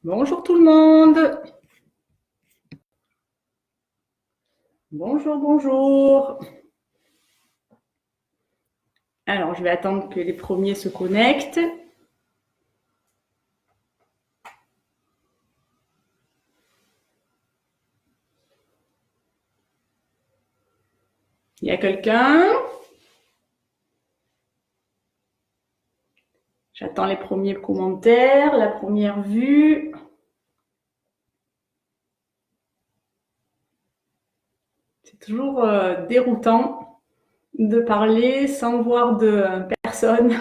Bonjour tout le monde. Bonjour, bonjour. Alors, je vais attendre que les premiers se connectent. Il y a quelqu'un? J'attends les premiers commentaires, la première vue. C'est toujours déroutant de parler sans voir de personne.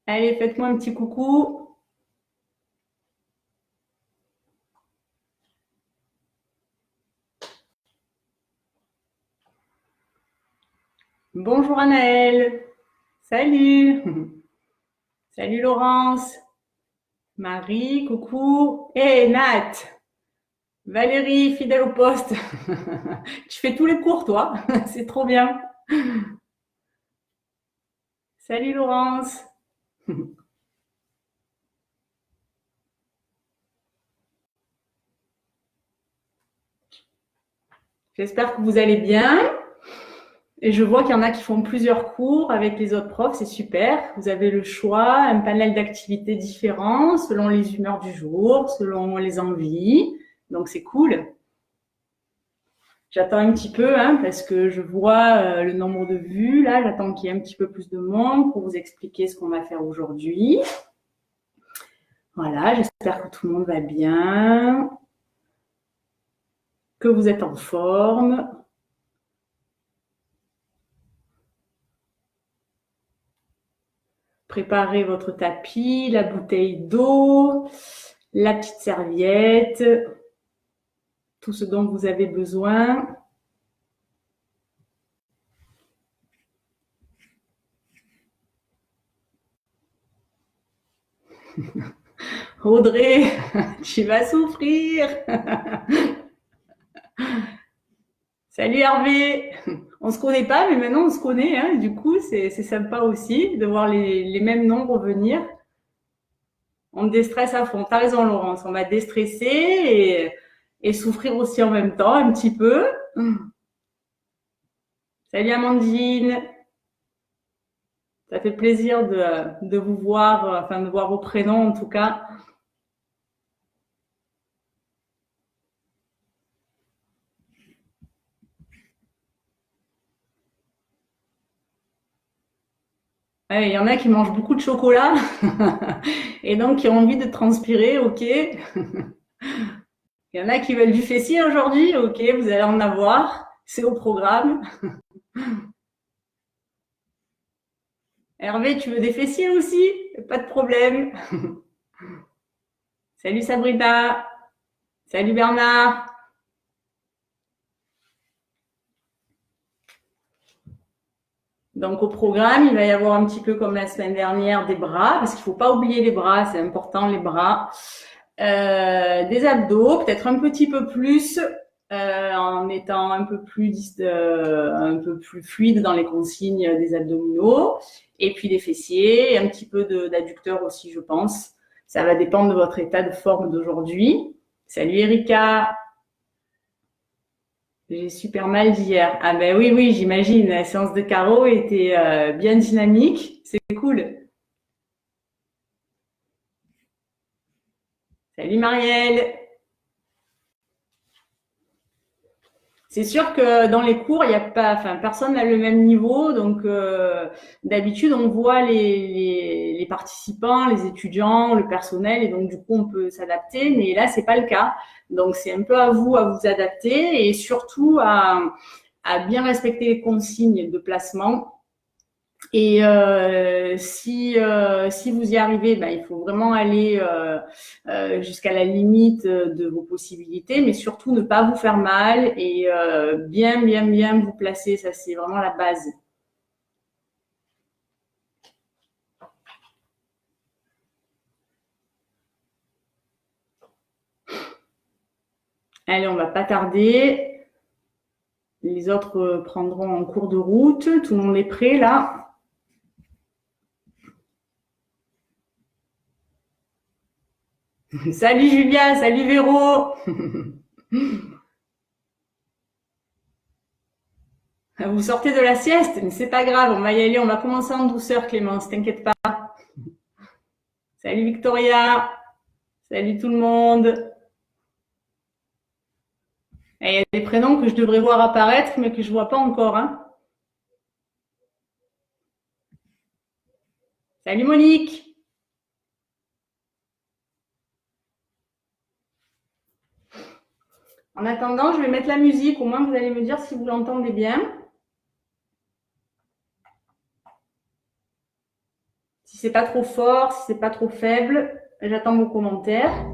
Allez, faites-moi un petit coucou. Bonjour Anaëlle. Salut. Salut Laurence. Marie, coucou. Et Nat. Valérie, fidèle au poste. Tu fais tous les cours, toi. C'est trop bien. Salut Laurence. J'espère que vous allez bien. Et je vois qu'il y en a qui font plusieurs cours avec les autres profs, c'est super. Vous avez le choix, un panel d'activités différents selon les humeurs du jour, selon les envies. Donc c'est cool. J'attends un petit peu parce que je vois le nombre de vues. Là, j'attends qu'il y ait un petit peu plus de monde pour vous expliquer ce qu'on va faire aujourd'hui. Voilà, j'espère que tout le monde va bien, que vous êtes en forme. Préparez votre tapis, la bouteille d'eau, la petite serviette, tout ce dont vous avez besoin. Audrey, tu vas souffrir. Salut Hervé. On se connaît pas, mais maintenant on se connaît. Du coup, c'est sympa aussi de voir les mêmes noms revenir. On déstresse à fond. T'as raison, Laurence. On va déstresser et souffrir aussi en même temps, un petit peu. Salut Amandine. Ça fait plaisir de vous voir, enfin de voir vos prénoms en tout cas. Ouais, il y en a qui mangent beaucoup de chocolat et donc qui ont envie de transpirer, ok. Il y en a qui veulent du fessier aujourd'hui, ok, vous allez en avoir, c'est au programme. Hervé, tu veux des fessiers aussi? Pas de problème. Salut Sabrina, salut Bernard. Donc au programme, il va y avoir un petit peu comme la semaine dernière des bras, parce qu'il ne faut pas oublier les bras, c'est important les bras. Des abdos, peut-être un petit peu plus, en étant un peu plus fluide dans les consignes des abdominaux, et puis les fessiers, et un petit peu d'adducteurs aussi, je pense. Ça va dépendre de votre état de forme d'aujourd'hui. Salut Erika. J'ai super mal d'hier. Ah ben oui, oui, j'imagine. La séance de carreau était bien dynamique. C'est cool. Salut Marielle. C'est sûr que dans les cours, il y a pas, enfin, personne n'a le même niveau. Donc, d'habitude, on voit les participants, les étudiants, le personnel, et donc du coup, on peut s'adapter. Mais là, c'est pas le cas. Donc, c'est un peu à vous à vous adapter et surtout à bien respecter les consignes de placement. Et si vous y arrivez, ben, il faut vraiment aller jusqu'à la limite de vos possibilités, mais surtout ne pas vous faire mal et bien vous placer. Ça, c'est vraiment la base. Allez, on va pas tarder. Les autres prendront en cours de route. Tout le monde est prêt là? Salut Julia, salut Véro. Vous sortez de la sieste, mais c'est pas grave, on va y aller, on va commencer en douceur Clémence, t'inquiète pas. Salut Victoria, salut tout le monde. Et il y a des prénoms que je devrais voir apparaître, mais que je vois pas encore. Hein. Salut Monique. En attendant, je vais mettre la musique, au moins vous allez me dire si vous l'entendez bien. Si c'est pas trop fort, si c'est pas trop faible, j'attends vos commentaires.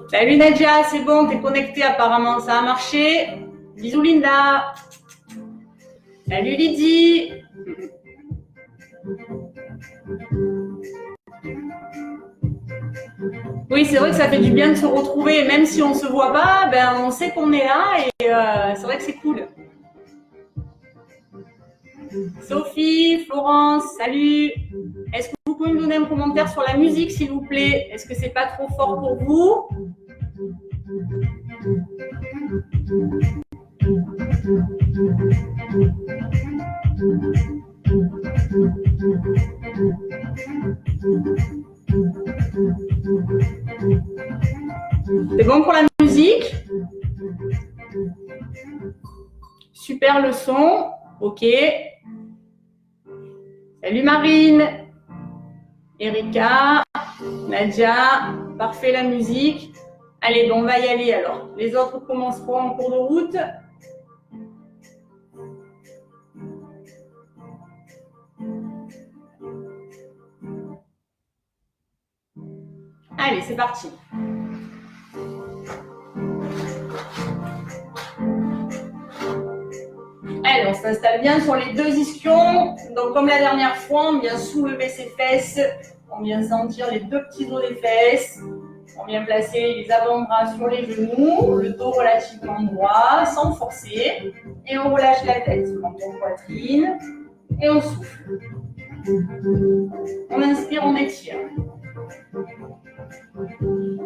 Salut Nadia, c'est bon, t'es connectée apparemment, ça a marché. Bisous Linda. Salut Lydie. Oui, c'est vrai que ça fait du bien de se retrouver, même si on se voit pas, ben on sait qu'on est là et c'est vrai que c'est cool. Sophie, Florence, salut. Est-ce que vous pouvez me donner un commentaire sur la musique, s'il vous plaît? Est-ce que c'est pas trop fort pour vous? C'est bon pour la musique? Super le son. Ok. Salut Marine. Erika. Nadia. Parfait la musique. Allez, bon, on va y aller alors. Les autres commenceront en cours de route. Allez, c'est parti. Allez, on s'installe bien sur les deux ischions. Donc, comme la dernière fois, on vient soulever ses fesses. On vient sentir les deux petits os des fesses. On vient placer les avant-bras sur les genoux, le dos relativement droit, sans forcer. Et on relâche la tête sur la poitrine. Et on souffle. On inspire, on étire.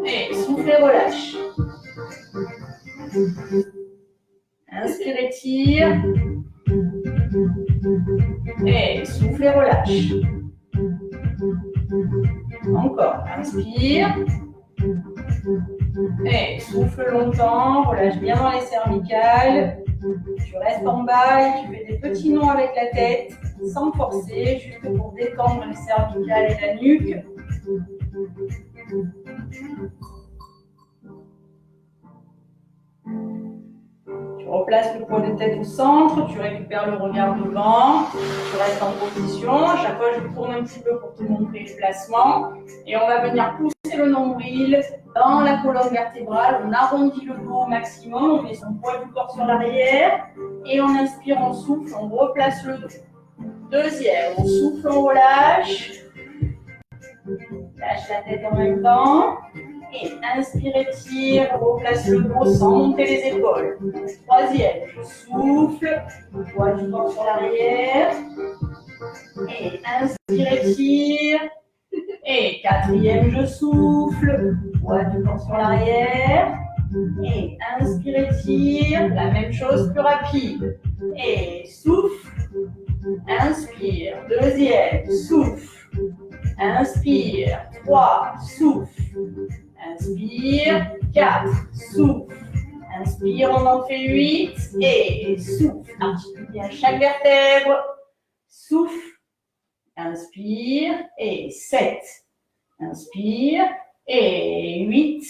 Et souffle et relâche. Inspire, étire. Et souffle et relâche. Encore. Inspire. Et souffle longtemps. Relâche bien dans les cervicales. Tu restes en bas et tu fais des petits nœuds avec la tête, sans forcer, juste pour détendre les cervicales et la nuque. Tu replaces le poids de tête au centre, tu récupères le regard devant, tu restes en position. À chaque fois, je tourne un petit peu pour te montrer les placements. Et on va venir pousser le nombril dans la colonne vertébrale. On arrondit le dos au maximum, on met son poids du corps sur l'arrière. Et on inspire, on souffle, on replace le dos. Deuxième, on souffle, on relâche. Lâche la tête en même temps. Et inspire, étire, replace le dos sans monter les épaules. Troisième, je souffle, poids du corps sur l'arrière. Et inspire, étire. Et quatrième, je souffle, poids du corps sur l'arrière. Et inspire, étire, la même chose, plus rapide. Et souffle, inspire, deuxième, souffle, inspire, 3, souffle, inspire, 4, souffle, inspire, on en fait 8, et souffle, articule bien chaque vertèbre, souffle, inspire, et 7, inspire, et 8,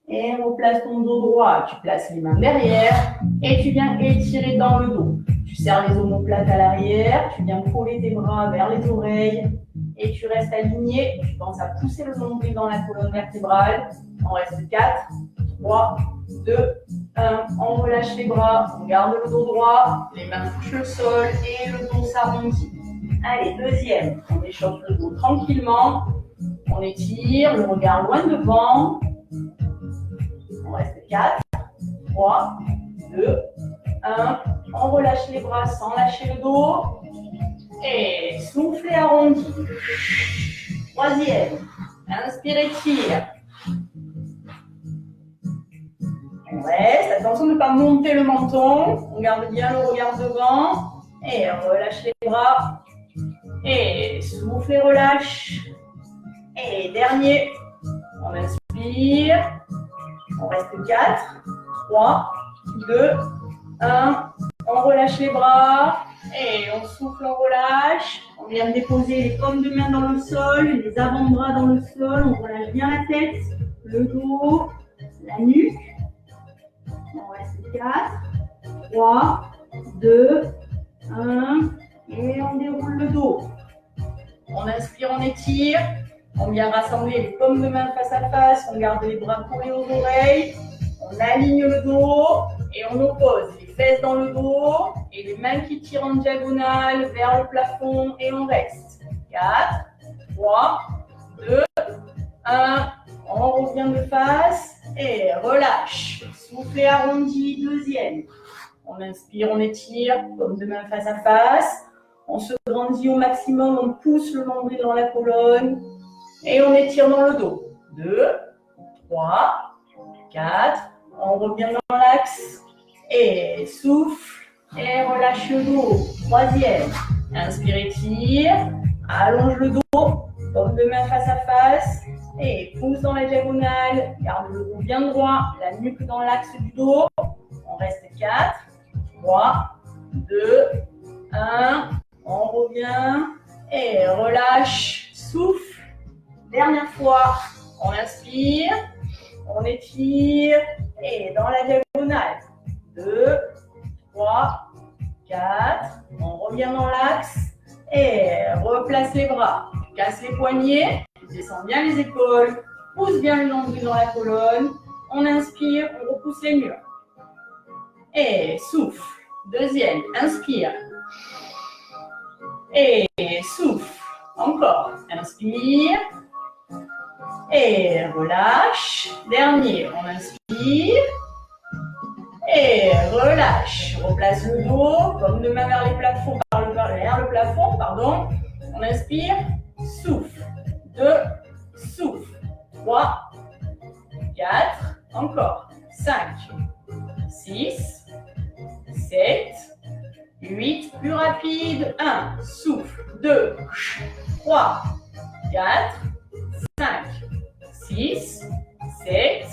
et replace ton dos droit, tu places les mains derrière, et tu viens étirer dans le dos. Tu serres les omoplates à l'arrière, tu viens coller tes bras vers les oreilles, et tu restes aligné, tu penses à pousser le nombril dans la colonne vertébrale. On reste 4, 3, 2, 1. On relâche les bras, on garde le dos droit, les mains touchent le sol et le dos s'arrondit. Allez, deuxième, on échauffe le dos tranquillement. On étire, le regard loin devant. On reste 4, 3, 2, 1. On relâche les bras sans lâcher le dos. Et soufflez arrondi. Troisième. Inspire, étire. On reste. Attention de ne pas monter le menton. On garde bien le regard devant. Et on relâche les bras. Et souffle et relâche. Et dernier. On inspire. On reste 4, 3, 2, 1. On relâche les bras. Et on souffle, on relâche. On vient déposer les paumes de main dans le sol, les avant-bras dans le sol. On relâche bien la tête, le dos, la nuque. On reste 4, 3, 2, 1. Et on déroule le dos. On inspire, on étire. On vient rassembler les paumes de main face à face. On garde les bras collés aux oreilles. On aligne le dos et on oppose les fesses dans le dos et les mains qui tirent en diagonale vers le plafond et on reste. 4, 3, 2, 1. On revient de face et relâche. Soufflez arrondi, deuxième. On inspire, on étire, paumes de main face à face. On se grandit au maximum, on pousse le nombril dans la colonne et on étire dans le dos. 2, 3, 4. On revient dans l'axe et souffle et relâche le dos. Troisième. Inspire, étire, allonge le dos, paume de main face à face et pousse dans la diagonale. Garde le dos bien droit, la nuque dans l'axe du dos. On reste 4, 3, 2, 1. On revient et relâche, souffle. Dernière fois, on inspire, on étire et dans la diagonale. 2, 3, 4. On revient dans l'axe et replace les bras. Casse les poignets, descend bien les épaules, pousse bien le nombril dans la colonne. On inspire, on repousse les murs. Et souffle. Deuxième, inspire. Et souffle. Encore. Inspire. Et relâche. Dernier, on inspire. Et relâche. Replace le dos, comme de main vers les plafonds, vers le plafond, pardon. On inspire. Souffle. 2, souffle. 3, 4, encore. 5, 6, 7, 8, plus rapide. 1, souffle. 2, 3, 4, 5, 6, 7,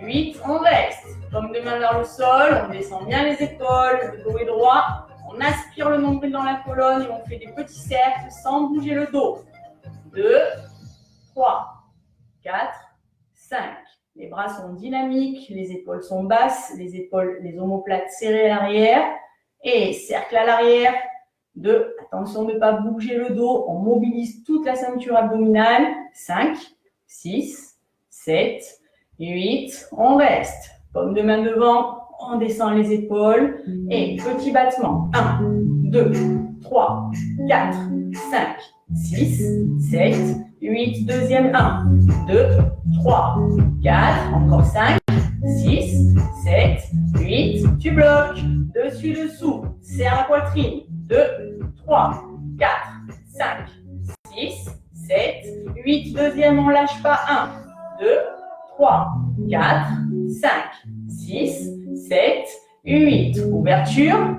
8, on reste. Paume de main vers le sol, on descend bien les épaules, le dos est droit. On aspire le nombril dans la colonne et on fait des petits cercles sans bouger le dos. 2, 3, 4, 5. Les bras sont dynamiques, les épaules sont basses, les omoplates serrées à l'arrière. Et cercle à l'arrière. 2, attention de ne pas bouger le dos, on mobilise toute la ceinture abdominale. 5, 6, 7, 8, on reste. Paume de main devant, on descend les épaules. Et petit battement. 1, 2, 3, 4, 5, 6, 7, 8. Deuxième. 1, 2, 3, 4. Encore 5, 6, 7, 8. Tu bloques. Dessus, dessous. Serre la poitrine. 2, 3, 4, 5, 6, 7, 8. Deuxième, on ne lâche pas. 1, 2, 3, 4, 5, 6, 7, 8. Ouverture.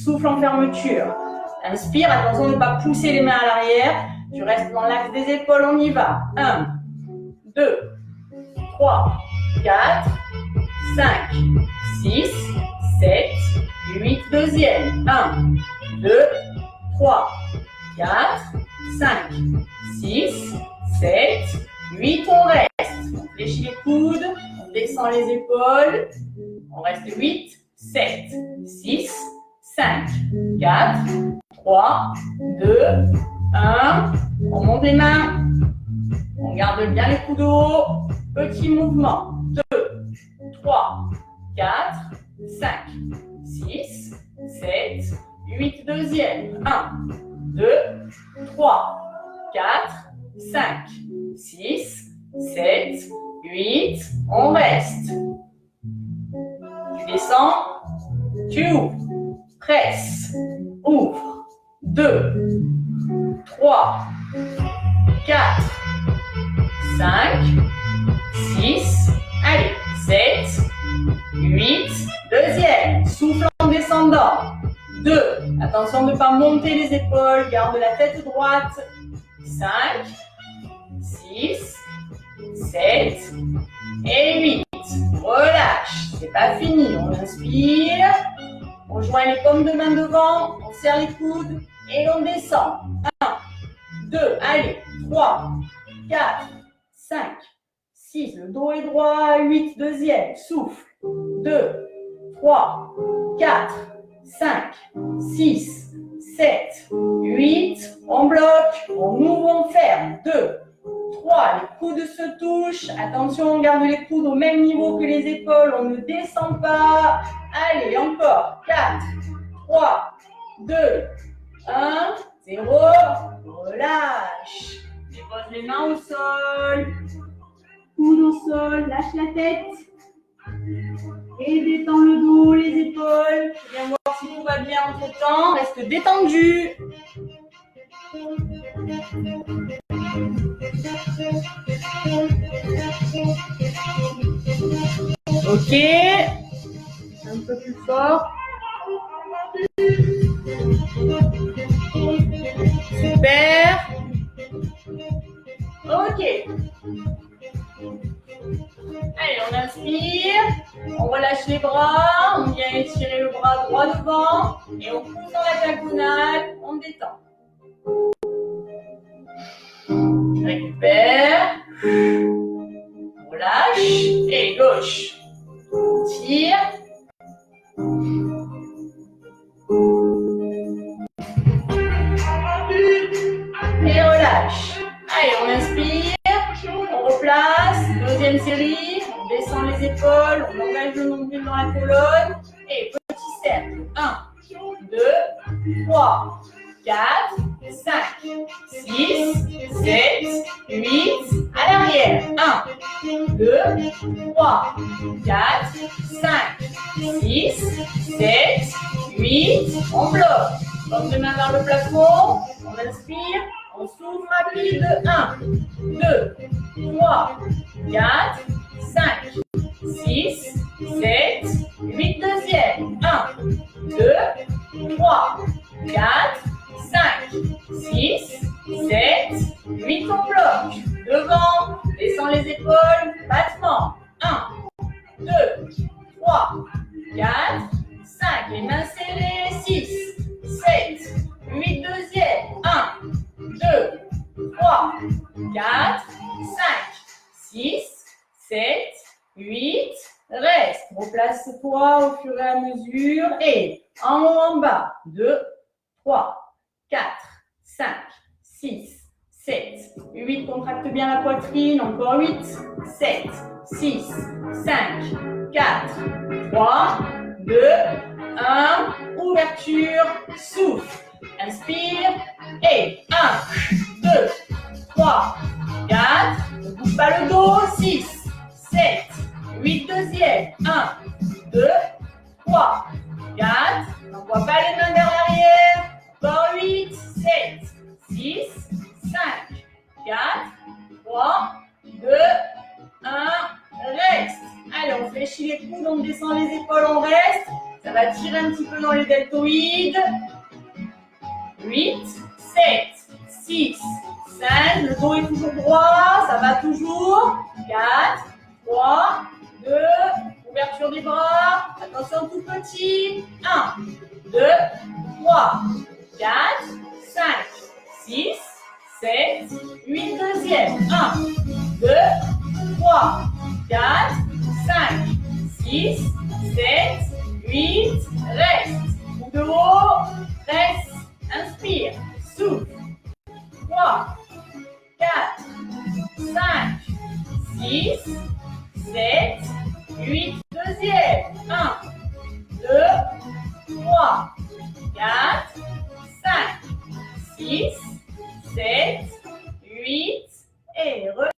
Souffle en fermeture. Inspire. Attention de ne pas pousser les mains à l'arrière. Tu restes dans l'axe des épaules. On y va. 1, 2, 3, 4, 5, 6, 7, 8. Deuxième. 1, 2, 3, 4, 5, 6, 7, 8. On reste. On fléchit les coudes. On descend les épaules. On reste 8, 7, 6, 5, 4, 3, 2, 1. On monte les mains. On garde bien les coudes hauts. Petit mouvement. 2, 3, 4, 5, 6, 7, 8. Deuxième. 1, 2, 3, 4, 5, 6, 7, 8, on reste. Tu descends, tu ouvres, presse, ouvre, 2, 3, 4, 5, 6, allez, 7, 8, deuxième, souffle en descendant, 2, attention de ne pas monter les épaules, garde la tête droite, 5, 6, 7 et 8. Relâche, c'est pas fini. On inspire, on joint les paumes de main devant, on serre les coudes et on descend. 1, 2, allez, 3, 4, 5, 6, le dos est droit, 8, deuxième, souffle. 2, 3, 4, 5, 6, 7, 8, on bloque, on ouvre, on ferme. 2, 3, les coudes se touchent. Attention, on garde les coudes au même niveau que les épaules. On ne descend pas. Allez, encore. 4, 3, 2, 1, 0. Relâche. Dépose les mains au sol. Coude au sol. Lâche la tête. Et détends le dos, les épaules. Viens voir si tout va bien entre temps. Reste détendu. Ok, un peu plus fort. Super. Ok. Allez, on inspire, on relâche les bras, on vient étirer le bras droit devant et on pousse dans la diagonale, on détend. Récupère, relâche et gauche. On tire. Et relâche. Allez, on inspire, on replace, deuxième série, on descend les épaules, on engage le nombril dans la colonne et petit cercle. 1, 2, 3, 4, 5, 6, 7, 8, à l'arrière. 1, 2, 3, 4, 5, 6, 7, 8, on bloque. Paume de main vers le plafond, on inspire, on souffle rapide. 1, 2, 3, 4, 5, 6, 7, 8, deuxième. 1, 2, 3, 4, 5, 6, 7, 8, on bloque. Devant, descend les épaules, battement. 1, 2, 3, 4, 5, les mains serrées, 6, 7, 8, deuxième. 1, 2, 3, 4, 5, 6, 7, 8, reste. Replace-toi au fur et à mesure. Et en haut, en bas. 2, 3, 4, 5, 6, 7, 8. Contracte bien la poitrine. Encore 8, 7, 6, 5, 4, 3, 2, 1. Ouverture. Souffle. Inspire. Et 1, 2, 3, 4. Ne bouge pas le dos. 6, 7, 8, deuxième. 1, 2, 3, 4. N'envoie pas les mains vers l'arrière. Encore 8, 7, 6, 5, 4, 3, 2, 1. Reste. Allez, on fléchit les coudes, on descend les épaules, on reste. Ça va tirer un petit peu dans les deltoïdes. 8, 7, 6, 5. Le dos est toujours droit. Ça va toujours. 4, 3, 2. Ouverture des bras. Attention tout petit. 1, 2, 3, 4, 5, 6, 7, 8. Deuxième. 1, 2, 3, 4, 5, 6, 7, 8. Reste. Coup de haut. Reste. Inspire. Souffle. 3, 4, 5, 6, 7, 8. Deuxième. 1, 2, 3, 4, 5, 6, 7, 8. Et relâche.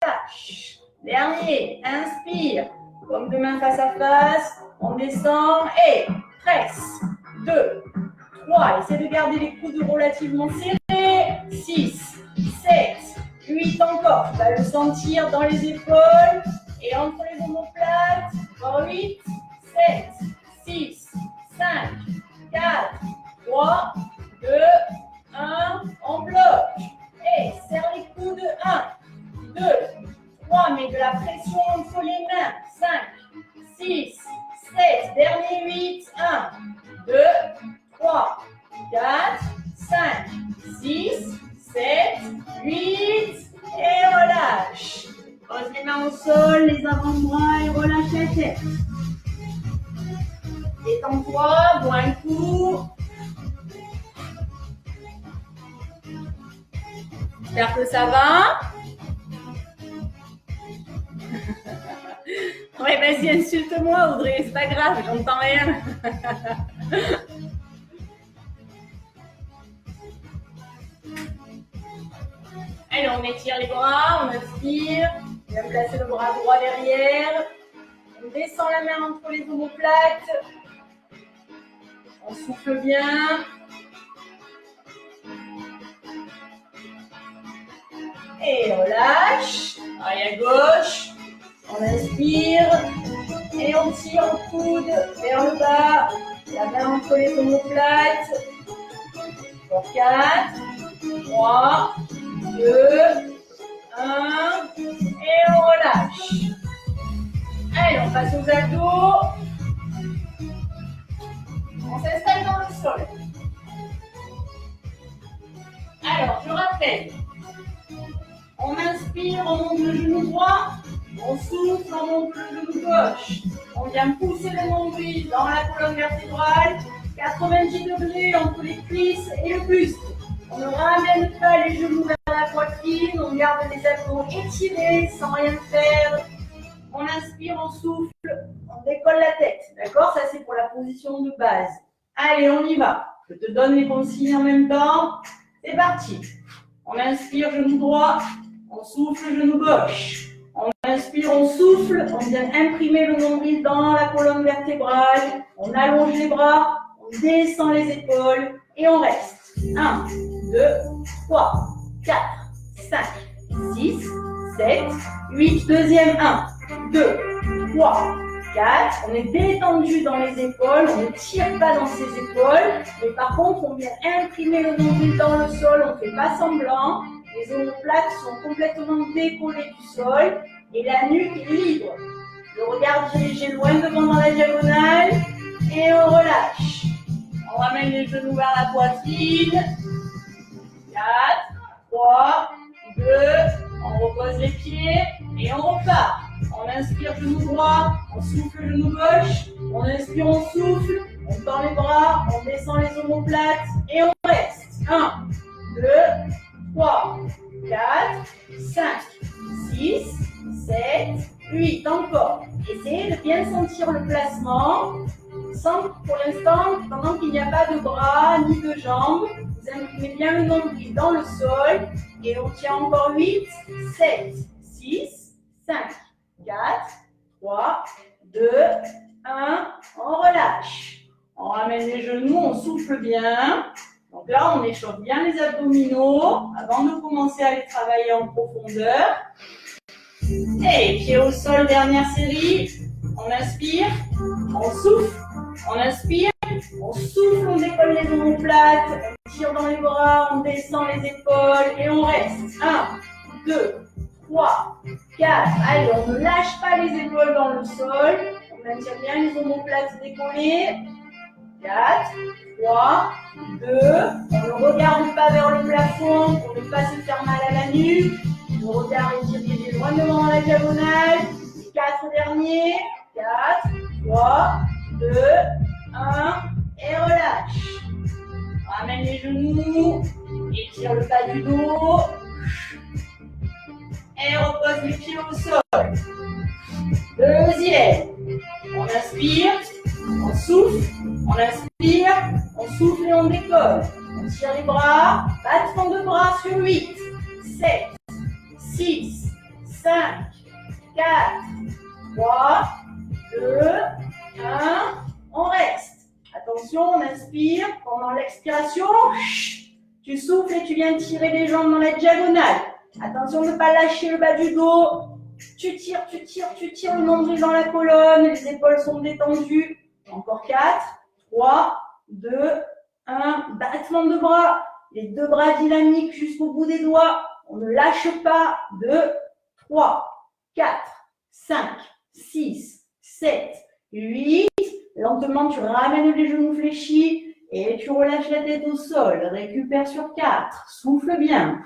coudes relativement serrés. 6, 7, 8 encore. Tu vas le sentir dans les épaules et entre les omoplates. Encore 8, 7, 6, 5, 4, 3, 2, 1. On bloque. Et serre les coudes. 1, 2, 3. Mets de la pression entre les mains. 5, 6, 7. Dernier 8. 1, 2, 3, 4, 5, 6, 7, 8. Et relâche. Pose les mains au sol, les avant-bras et relâche la tête. Détends-toi, bois un coup. J'espère que ça va. Ouais, vas-y, insulte-moi, Audrey, c'est pas grave, j'entends rien. Allez, on étire les bras, on inspire. On vient placer le bras droit derrière. On descend la main entre les omoplates. On souffle bien. Et relâche. Allez, à gauche. On inspire. Et on tire le coude vers le bas. La main entre les omoplates. Pour 4, 3, 2, 1. Et on relâche. Allez, on passe aux abdos. On s'installe dans le sol. Alors, je rappelle. On inspire, on monte le genou droit. On souffle, on monte le genou gauche. On vient pousser le nombril dans la colonne vertébrale. 90 degrés entre les cuisses et le buste. On ne ramène pas les genoux vers la poitrine. On garde les abdos étirés sans rien faire. On inspire, on souffle, on décolle la tête. D'accord? Ça, c'est pour la position de base. Allez, on y va. Je te donne les consignes en même temps. C'est parti. On inspire, genou droit. On souffle, genou gauche. On inspire, on souffle. On vient imprimer le nombril dans la colonne vertébrale. On allonge les bras. On descend les épaules. Et on reste. 1, 2, 3, 4, 5, 6, 7, 8. Deuxième. 1, 2, 3, 4. On est détendu dans les épaules. On ne tire pas dans ses épaules. Mais par contre, on vient imprimer le nombril dans le sol. On ne fait pas semblant. Les omoplates sont complètement décollées du sol. Et la nuque est libre. Le regard dirigé loin devant dans la diagonale. Et on relâche. On ramène les genoux vers la poitrine. 4, 3, 2. On repose les pieds. Et on repart. On inspire genou droit, on souffle genou gauche, on inspire, on souffle, on tend les bras, on descend les omoplates et on reste. 1, 2, 3, 4, 5, 6, 7, 8. Encore. Essayez de bien sentir le placement. Sans, pour l'instant, pendant qu'il n'y a pas de bras ni de jambes, vous imprimez bien le nombril dans le sol et on tient encore 8, 7, 6, 5. 4, 3, 2, 1, on relâche. On ramène les genoux, on souffle bien. Donc là, on échauffe bien les abdominaux avant de commencer à les travailler en profondeur. Et pieds au sol, dernière série. On inspire, on souffle, on inspire, on souffle, on décolle les omoplates, on tire dans les bras, on descend les épaules et on reste. 1, 2, 3, 4. Allez, on ne lâche pas les épaules dans le sol. On maintient bien les omoplates décollées. 4, 3, 2. On ne regarde pas vers le plafond pour ne pas se faire mal à la nuque. Le regard est dirigé loin devant la diagonale. 4 derniers. 4, 3, 2, 1. Et relâche. Ramène les genoux. Étire le bas du dos. Et repose les pieds au sol. Deuxième. On inspire, on souffle, on inspire, on souffle et on décolle. On tire les bras, battement de bras sur 8, 7, 6, 5, 4, 3, 2, 1. On reste. Attention, on inspire. Pendant l'expiration, Tu souffles et tu viens tirer les jambes dans la diagonale. Attention de ne pas lâcher le bas du dos. Tu tires, le nombril dans la colonne. Les épaules sont détendues. Encore 4, 3, 2, 1. Battement de bras. Les deux bras dynamiques jusqu'au bout des doigts. On ne lâche pas. 2, 3, 4, 5, 6, 7, 8. Lentement, tu ramènes les genoux fléchis et tu relâches la tête au sol. Récupère sur 4. Souffle bien.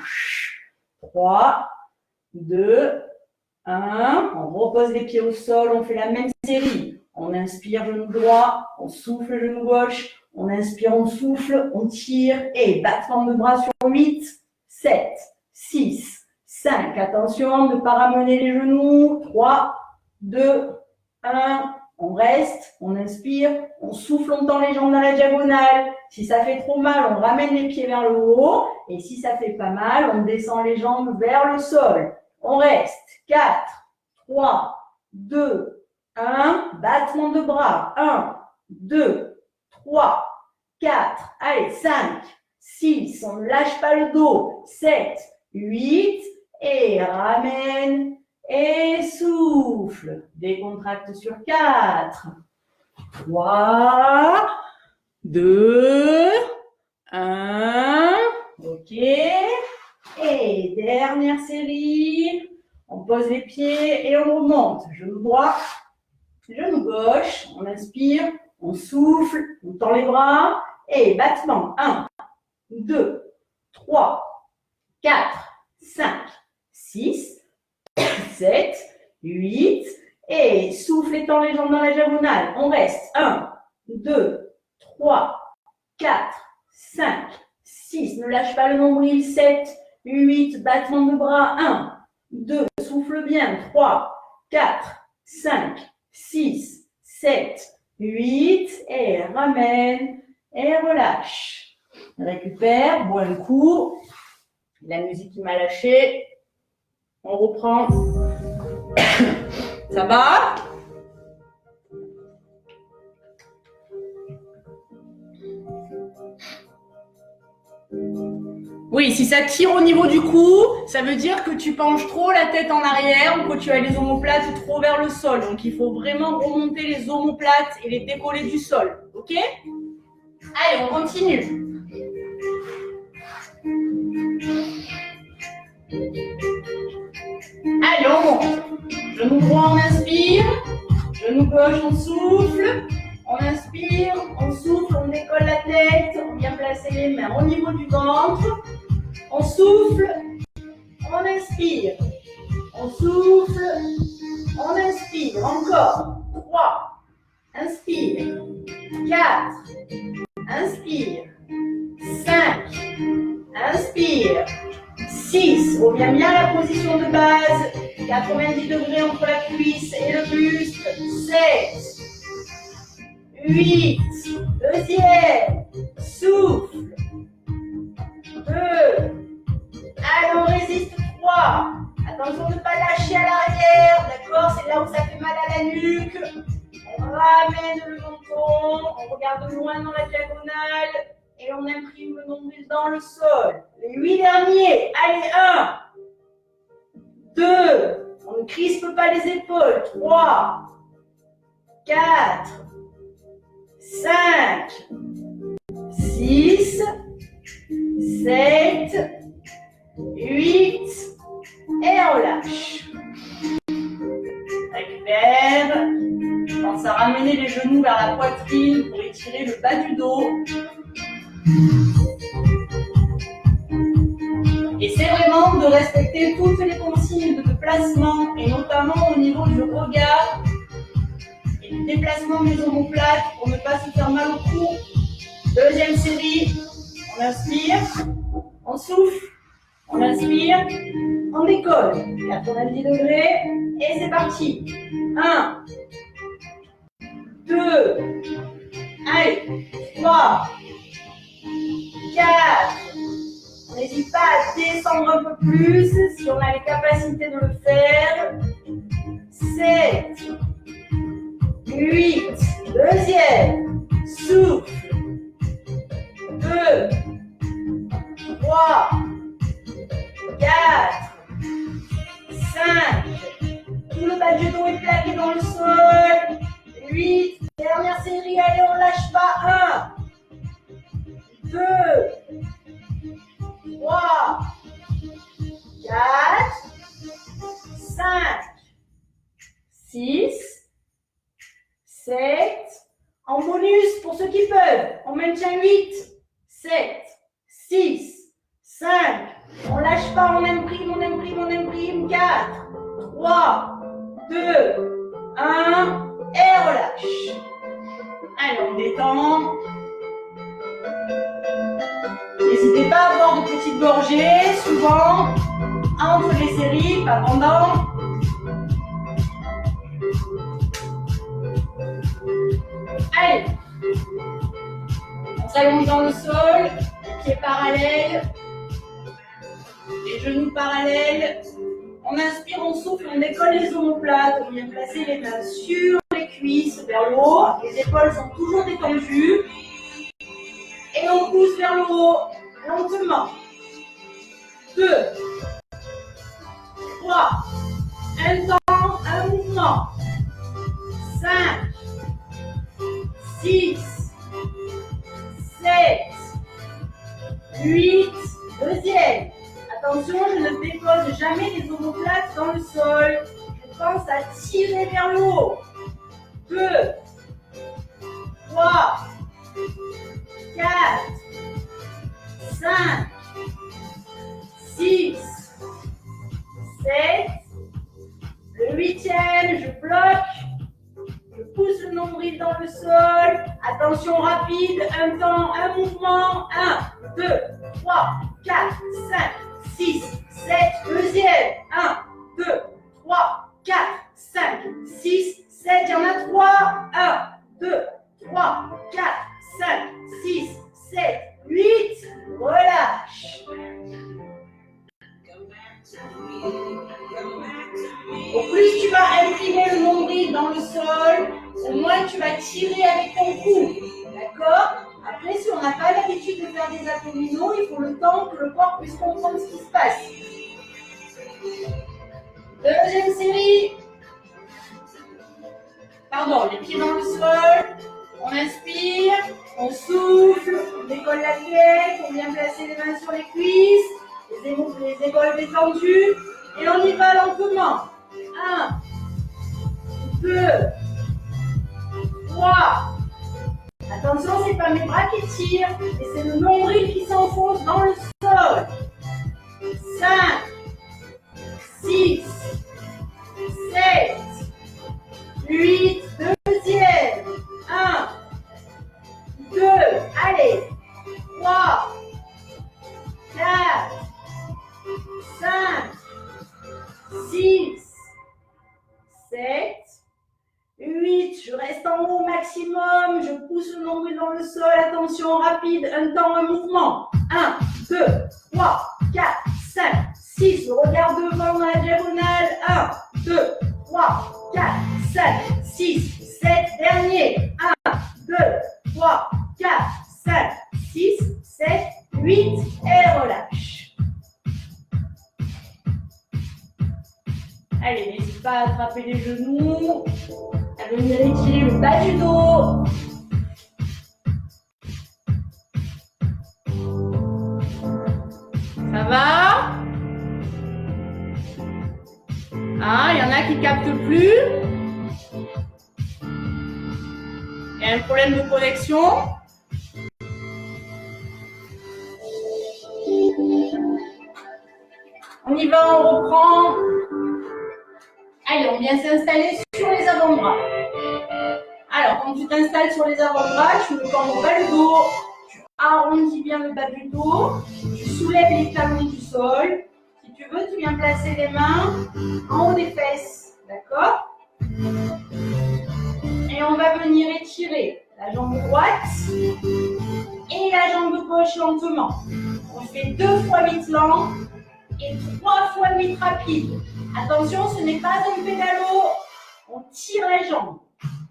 3, 2, 1. On repose les pieds au sol. On fait la même série. On inspire, genou droit. On souffle, genou gauche. On inspire, on souffle. On tire. Et battement de bras sur 8, 7, 6, 5. Attention de ne pas ramener les genoux. 3, 2, 1. On reste, on inspire, on souffle, on tend les jambes dans la diagonale. Si ça fait trop mal, on ramène les pieds vers le haut. Et si ça fait pas mal, on descend les jambes vers le sol. On reste. 4, 3, 2, 1. Battement de bras. 1, 2, 3, 4. Allez, 5, 6. On ne lâche pas le dos. 7, 8. Et ramène. Et souffle. Décontracte sur 4. 3, 2, 1. OK. Et dernière série. On pose les pieds et on remonte. Genou droit, genou gauche. On inspire, on souffle, on tend les bras. Et battement. 1, 2, 3, 4, 5, 6. 7, 8, et souffle étend les jambes dans la diagonale. On reste. 1, 2, 3, 4, 5, 6. Ne lâche pas le nombril. 7, 8, battement de bras. 1, 2, souffle bien. 3, 4, 5, 6, 7, 8, et ramène, et relâche. Récupère, bois un coup. La musique qui m'a lâché. On reprend. Ça va? Oui, si ça tire au niveau du cou, ça veut dire que tu penches trop la tête en arrière ou que tu as les omoplates trop vers le sol. Donc, il faut vraiment remonter les omoplates et les décoller du sol. OK? Allez, on continue. Allez, on monte. Genou droit, on inspire. Genou gauche, on souffle. On inspire, on souffle, on décolle la tête. On vient placer les mains au niveau du ventre. On souffle, on inspire. On souffle, on inspire. Encore. 3. Inspire. 4. Inspire. 5. Inspire. 6. Reviens bien à la position de base. 90 degrés entre la cuisse et le buste. 7. 8. Deuxième. Souffle. 2. Allez, on résiste. 3. Attention de ne pas lâcher à l'arrière. D'accord? C'est là où ça fait mal à la nuque. On ramène le menton. On regarde loin dans la diagonale. Et on imprime le nombril dans le sol. Les 8 derniers. Allez, 1. 2. On ne crispe pas les épaules. 3. 4. 5. 6. 7. 8. Et on lâche. Récupère. Pense à ramener les genoux vers la poitrine pour étirer le bas du dos. Et c'est vraiment de respecter toutes les consignes de placement et notamment au niveau du regard et du déplacement des omoplates pour ne pas se faire mal au cou. Deuxième série, on inspire, on souffle, on inspire, on décolle. 90 degrés et c'est parti. 1, 2, allez, 3, 4. N'hésite pas à descendre un peu plus si on a les capacités de le faire. 7, 8, deuxième, souffle. 2, le bas du dos est plaqué dans le sol. 8. Dernière série, allez, on lâche pas. 1, 2, 3, 4, 5, 6, 7. En bonus, pour ceux qui peuvent, on maintient 8, 7, 6, 5. On lâche pas, on imprime, on imprime, on imprime. 4, 3, 2, 1. Et relâche. Allez, on détend. N'hésitez pas à avoir de petites gorgées, souvent, entre les séries, pas pendant. Allez. On s'allonge dans le sol, les pieds parallèles, les genoux parallèles. On inspire, on souffle, on décolle les omoplates, on vient placer les mains sur les cuisses vers le haut. Les épaules sont toujours détendues. Et on pousse vers le haut, lentement. 2, 3, un temps, un mouvement. 5, 6, 7, 8, deuxième. Attention, je ne dépose jamais les omoplates dans le sol. Je pense à tirer vers le haut. 2, 3, 4, 5, 6, 7. Le huitième, je bloque. Je pousse le nombril dans le sol. Attention rapide, un temps, un mouvement. 1, 2, 3, 4, 5, 6, 7. Deuxième. 1, 2, 3, 4, 5, 6, 7. Il y en a 3. 1, 2, 3, 4, 5, 6, 7, 8. Relâche. Au plus tu vas imprimer le nombril dans le sol, au moins tu vas tirer avec ton cou. D'accord? Après, si on n'a pas l'habitude de faire des abdominaux, il faut le temps que le corps puisse comprendre ce qui se passe. Deuxième série. Pardon, les pieds dans le sol. On inspire, on souffle, on décolle la tête, on vient placer les mains sur les cuisses, les épaules détendues, et on y va lentement. 1, 2, 3. Attention, ce n'est pas mes bras qui tirent, mais c'est le nombril qui s'enfonce dans le sol. 5, 6, 7, 8, deuxième. 1, 2, allez. 3, 4, 5, 6, 7, 8. Je reste en haut au maximum. Je pousse le nombril dans le sol. Attention, rapide. Un temps, un mouvement. 1, 2, 3, 4, 5, 6. Je regarde devant dans la diagonale. 1, 2, 3, 4, 5, 6, 7. Dernier. 1, 2, 3, 4, 5, 6, 7, 8. Et relâche. Allez, n'hésite pas à attraper les genoux, à venir étirer le bas du dos. Ça va? Ah, il y en a qui captent plus. Il y a un problème de connexion. On y va, on reprend. Allez, on vient s'installer sur les avant-bras. Alors, quand tu t'installes sur les avant-bras, tu ne tends pas le dos, tu arrondis bien le bas du dos, tu soulèves les talons du sol. Si tu veux, tu viens placer les mains en haut des fesses. D'accord? Et on va venir étirer la jambe droite et la jambe gauche lentement. On fait 2 fois 8 lents et 3 fois 8 rapides. Attention, ce n'est pas un pédalo, on tire les jambes.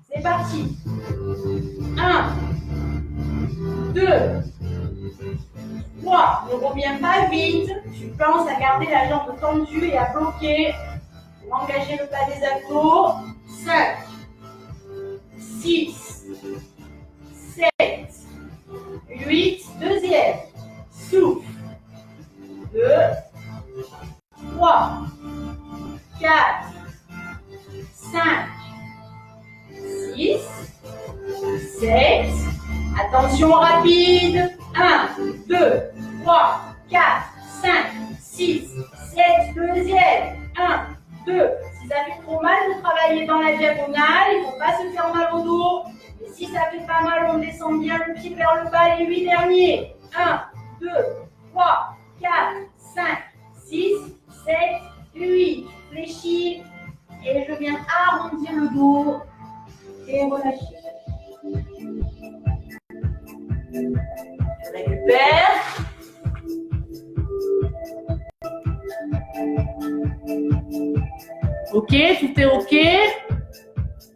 C'est parti. 1, 2, 3. Ne reviens pas vite. Tu penses à garder la jambe tendue et à bloquer Engagez le bas des abdos. 5, 6, 7, 8. Deuxième. Souffle. 2, 3, 4, 5, 6, 7. Attention rapide. 1, 2, 3, 4, 5, 6, 7. Deuxième. 1, 2. Si ça fait trop mal, vous travaillez dans la diagonale. Il ne faut pas se faire mal au dos. Et si ça fait pas mal, on descend bien le pied vers le bas. Les 8 derniers. 1, 2, 3, 4, 5, 6, 7, 8. Fléchis. Et je viens arrondir le dos. Et relâcher. Je récupère. Ok, tout est ok.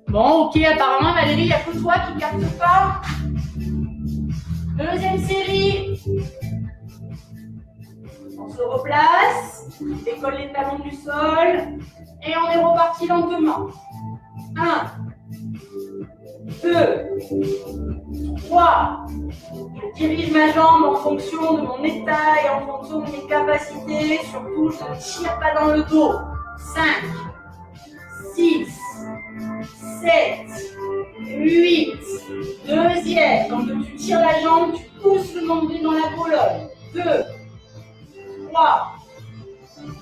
Bon, ok, apparemment, Valérie, il n'y a que toi qui ne capte pas. Deuxième série. On se replace. On décolle les talons du sol. Et on est reparti lentement. 1, 2, 3. Je dirige ma jambe en fonction de mon état et en fonction de mes capacités. Surtout, je ne tire pas dans le dos. 5, 6, 7, 8. Deuxième. Quand tu tires la jambe, tu pousses le nombril dans la colonne. 2, 3,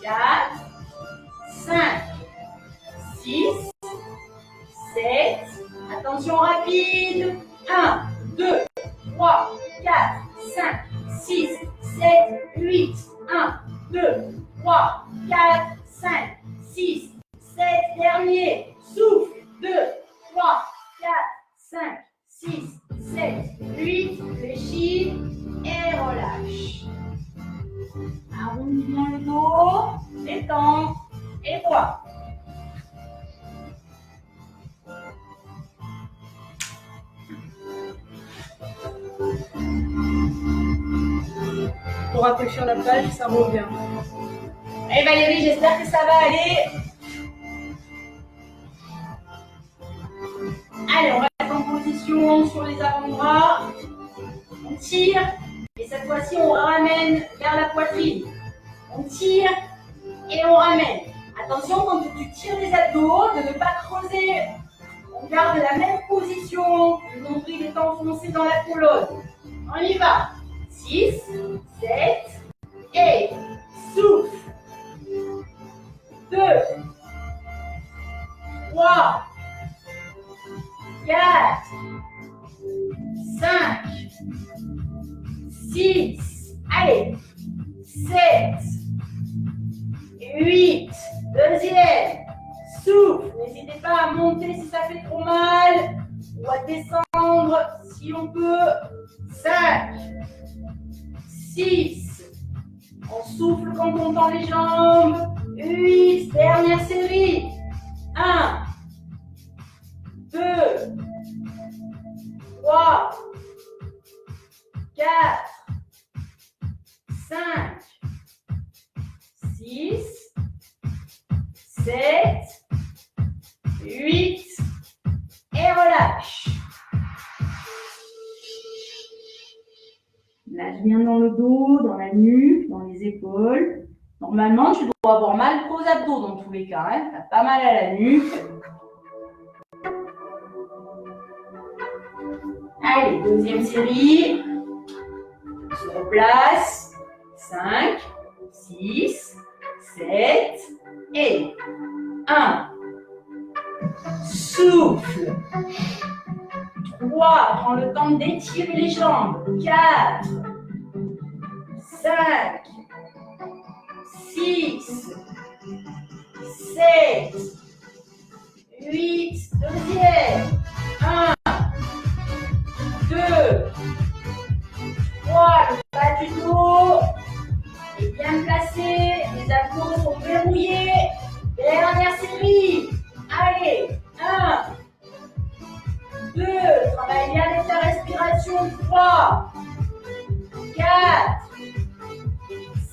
4, 5, 6, 7. Attention rapide. 1, 2, 3, 4, 5, 6, 7, 8. 1, 2, 3, 4, 5, 6, 7. Dernier. Souffle. 2, 3, 4, 5, 6, 7, 8. Fléchis et relâche. Arrondis bien le dos. Détends. Et droit. Pour rafraîchir la page, ça revient. Allez Valérie, j'espère que ça va aller. Allez, on reste en position sur les avant-bras. On tire et cette fois-ci on ramène vers la poitrine. On tire et on ramène. Attention quand tu tires les abdos de ne pas creuser. On garde la même position. Le nombril est enfoncé dans la colonne. On y va. 6, 7, et souffle. 2, 3, 4, 5, 6, allez, 7, 8, deuxième, souffle. N'hésitez pas à monter si ça fait trop mal ou à descendre si on peut. 5, 6, on souffle quand on tend les jambes. 8, dernière série. 1, 2, 3, 4, 5, 6, 7, 8 et relâche. Lâche bien dans le dos, dans la nuque, dans les épaules. Normalement, tu dois avoir mal qu'aux abdos dans tous les cas. Hein. Tu as pas mal à la nuque. Allez, deuxième série. On se replace. 5, 6, 7 et 1. Souffle. 3, prends le temps d'étirer les jambes. 4, 5, 6, 7, 8, deuxième. 1, 2, 3, le bas du dos est bien placé, les abdos sont verrouillés. Dernière série. Allez, 1, 2, travaille bien avec ta respiration. 3, 4,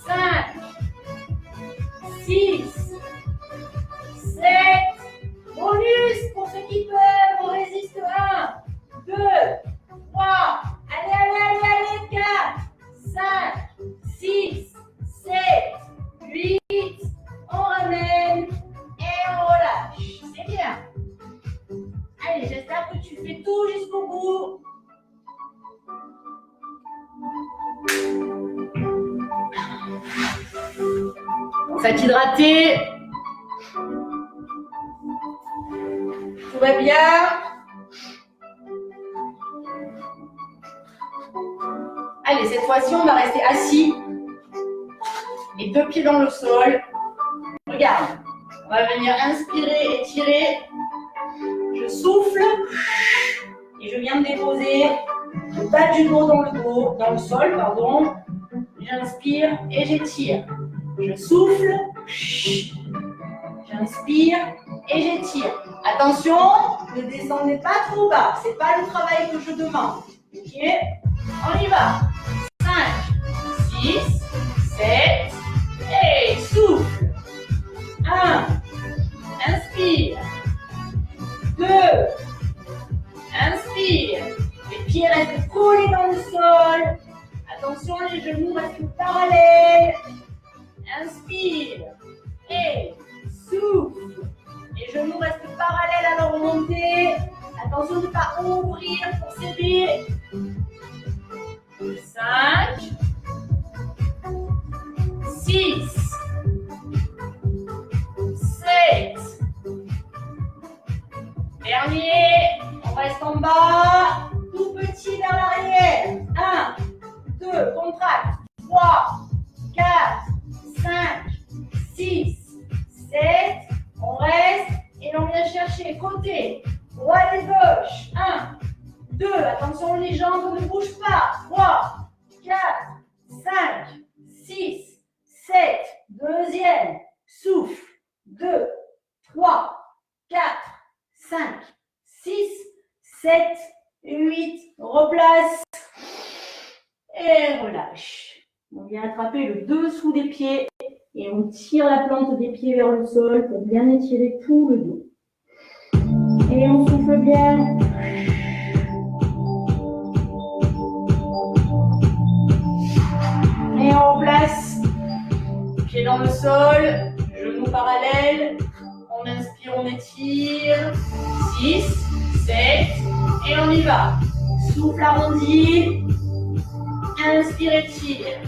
5, 6, hydraté. Tout va bien. Allez, cette fois-ci, on va rester assis. Les deux pieds dans le sol. Regarde. On va venir inspirer, étirer. Je souffle. Et je viens de déposer le bas du dos dans le sol, pardon. J'inspire et j'étire. Je souffle. J'inspire et j'étire. Attention, ne descendez pas trop bas. C'est pas le travail que je demande. Ok? On y va. 5, 6, 7. Et souffle. 1. Inspire. 2. Inspire. Les pieds restent collés dans le sol. Attention, les genoux restent parallèles. Inspire. Et souffle. Les genoux restent parallèles à leur remontée. Attention de ne pas ouvrir pour serrer. 5, 6, 7. Dernier. On reste en bas. Tout petit vers l'arrière. 1, 2, contracte. 3, 4, 5, 6, 7. On reste et on vient chercher côté droite et gauche. 1, 2. Attention, les jambes ne bougent pas. 3, 4, 5, 6, 7. Deuxième. Souffle. 2, 3, 4, 5, 6, 7, 8. Replace. Et relâche. On vient attraper le dessous des pieds et on tire la plante des pieds vers le sol pour bien étirer tout le dos. Et on souffle bien. Et on replace. Pieds dans le sol, genoux parallèles. On inspire, on étire. 6, 7. Et on y va. Souffle arrondi. Inspire, étire.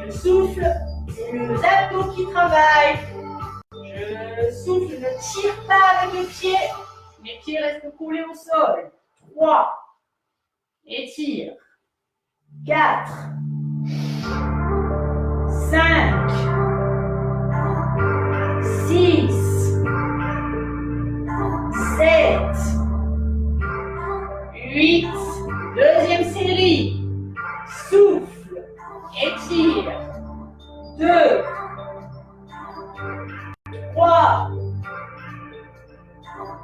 Je souffle, c'est les abdos qui travaillent. Je souffle, je ne tire pas avec les pieds. Mes pieds restent collés au sol. 3. Étire. 4. 5. 6. 7. 8. Deuxième série. Souffle, étire. 2, 3,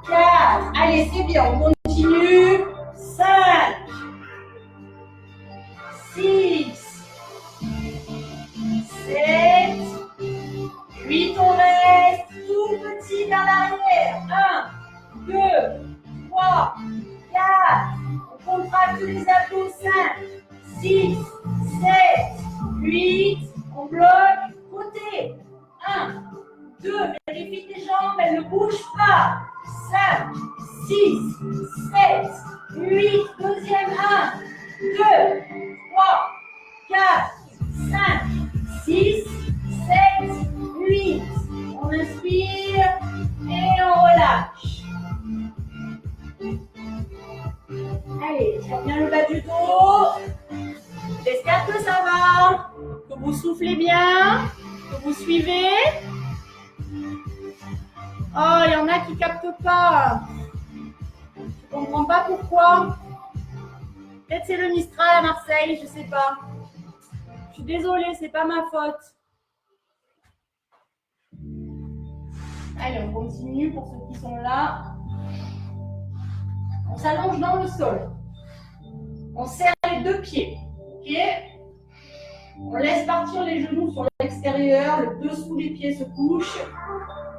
4. Allez, c'est bien, on continue. 5, 6, 7, 8. On reste tout petit vers l'arrière. 1, 2, 3, 4. On contracte les abdos. 5. 6, 7, 8, on bloque, côté. 1, 2, vérifie tes jambes, elles ne bougent pas. 5, 6, 7, 8, deuxième. 1, 2, 3, 4, 5, 6, 7, 8. On inspire et on relâche. Allez, tiens bien le bas du dos. J'espère que ça va, que vous soufflez bien, que vous suivez. Oh, il y en a qui ne captent pas. Je ne comprends pas pourquoi. Peut-être c'est le Mistral à Marseille, je ne sais pas. Je suis désolée, ce n'est pas ma faute. Allez, on continue pour ceux qui sont là. On s'allonge dans le sol. On serre les deux pieds. Ok? On laisse partir les genoux sur l'extérieur, le dessous des pieds se couche.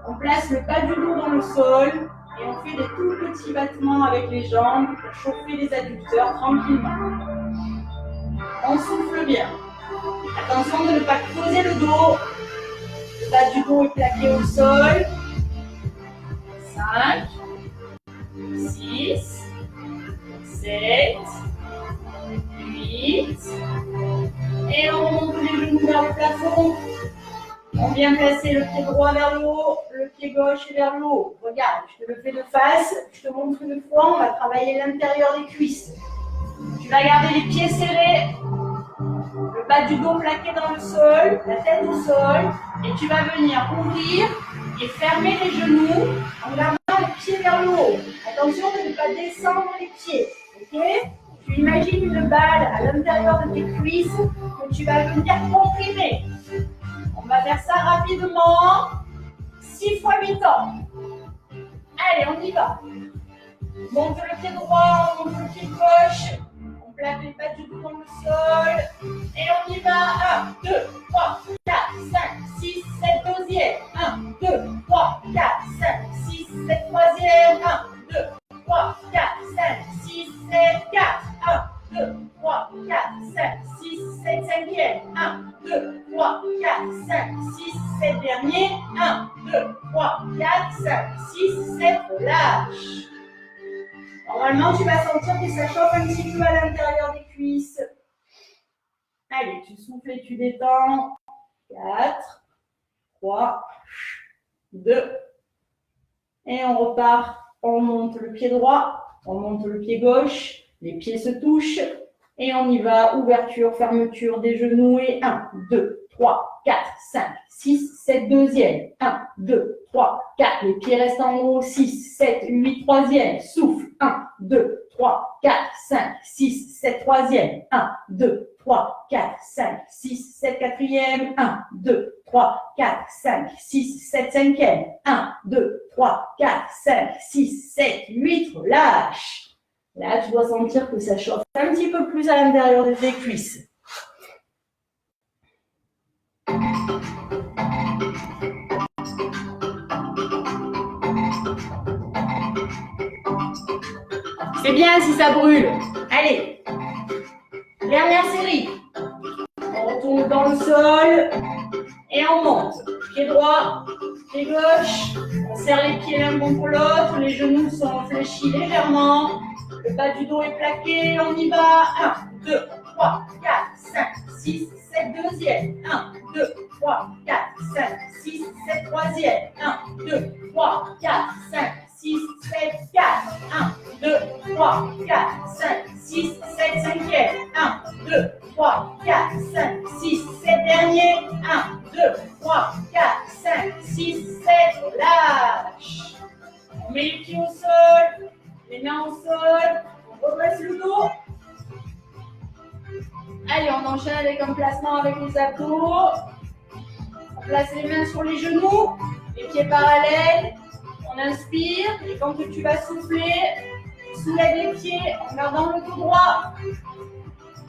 On place le bas du dos dans le sol et on fait des tout petits battements avec les jambes pour chauffer les adducteurs tranquillement. On souffle bien. Attention de ne pas creuser le dos. Le bas du dos est plaqué au sol. 5, 6, 7, 8. Et on remonte les genoux vers le plafond. On vient placer le pied droit vers le haut, le pied gauche vers le haut. Regarde, je te le fais de face, je te montre une fois, on va travailler l'intérieur des cuisses. Tu vas garder les pieds serrés, le bas du dos plaqué dans le sol, la tête au sol, et tu vas venir ouvrir et fermer les genoux en gardant les pieds vers le haut. Attention de ne pas descendre les pieds, ok? Tu imagines une balle à l'intérieur de tes cuisses que tu vas venir comprimer. On va faire ça rapidement, 6 fois 8 ans. Allez, on y va. Monte le pied droit, on monte le pied gauche. On plaque les pattes du dos dans le sol. Et on y va. 1, 2, 3, 4, 5, 6, 7, deuxième. 1, 2, 3, 4, 5, 6, 7, troisième. 1, 2, 3, 4, 5, 6, 7, 4. 1, 2, 3, 4, 5, 6, 7, cinquième. 1, 2, 3, 4, 5, 6, 7, dernier. 1, 2, 3, 4, 5, 6, 7, relâche. Normalement, tu vas sentir que ça chauffe un petit peu à l'intérieur des cuisses. Allez, tu souffles et tu détends. 4, 3, 2. Et on repart. On monte le pied droit, on monte le pied gauche. Les pieds se touchent. Et on y va. Ouverture, fermeture des genoux. Et 1, 2, 3, 4, 5, 6, 7, deuxième. 1, 2, 3, 4. Les pieds restent en haut. 6, 7, 8, troisième. Souffle. 1, 2, 3, 4, 5, 6, 7, troisième. 1, 2, 3, 4, 5, 6, 7, quatrième. 1, 2, 3, 4, 5, 6, 7, cinquième. 1, 2, 3, 4, 5, 6, 7, 8. Relâche. Là, tu dois sentir que ça chauffe un petit peu plus à l'intérieur de tes cuisses. C'est bien si ça brûle. Allez, dernière série. On retourne dans le sol et on monte. Pied droit, pied gauche. On serre les pieds l'un contre l'autre. Les genoux sont fléchis légèrement. Le bas du dos est plaqué. On y va. 1, 2, 3, 4, 5, 6, 7, deuxième. 1, 2, 3, 4, 5, 6, 7, troisième. 1, 2, 3, 4, 5, 6, 7, 4. 1, 2, 3, 4, 5, 6, 7, cinquième. 1, 2, 3, 4, 5, 6, 7, dernier. 1, 2, 3, 4, 5, 6, 7, relâche. On met les pieds au sol, les mains au sol, on redresse le dos. Allez, on enchaîne avec un placement avec les abdos. On place les mains sur les genoux, les pieds parallèles. On inspire et quand tu vas souffler, soulève les pieds en gardant le dos droit.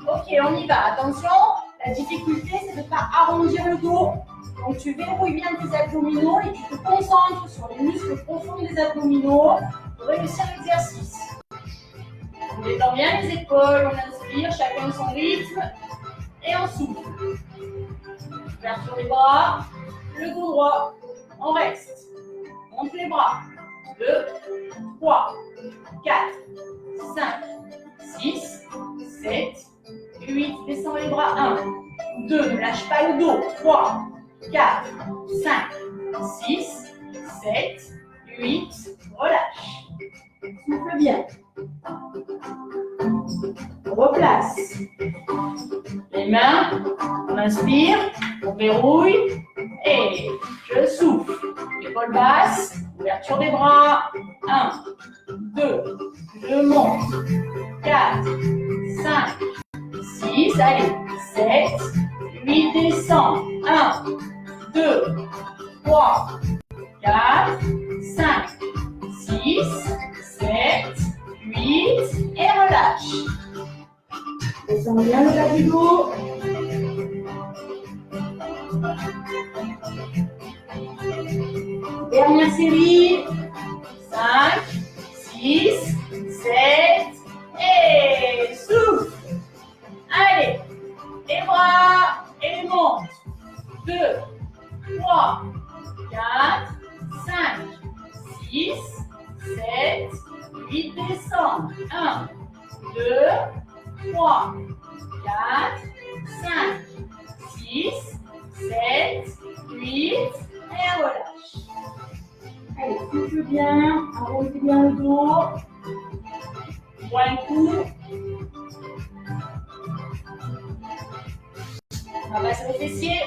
Ok, on y va. Attention, la difficulté, c'est de ne pas arrondir le dos. Donc, tu verrouilles bien tes abdominaux et tu te concentres sur les muscles profonds des abdominaux pour réussir l'exercice. On détend bien les épaules, on inspire, chacun son rythme et on souffle. Ouverture des bras, le dos droit, on reste. Monte les bras. 2, 3, 4, 5, 6, 7, 8. Descends les bras. 1, 2, ne lâche pas le dos. 3, 4, 5, 6, 7, 8. Relâche. Souffle bien. On replace. Les mains, on inspire, on verrouille et je souffle. Épaule basse, ouverture des bras. 1, 2, je monte. 4, 5, 6, allez, 7, 8, descend. 1, 2, 3, 4, 5, 6, 7, 8 et relâche. Descends bien le bas du dos. Dernière série. 5, 6, 7 et souffle. Allez, les bras et les montes. 2, 3, 4, 5, 6, 7, 8, descend. 1, 2, 3, 4, 5, 6, 7, 8, et relâche. Allez, souffle bien, arrondis bien le dos. Prends un coup. Ramasse les fessiers.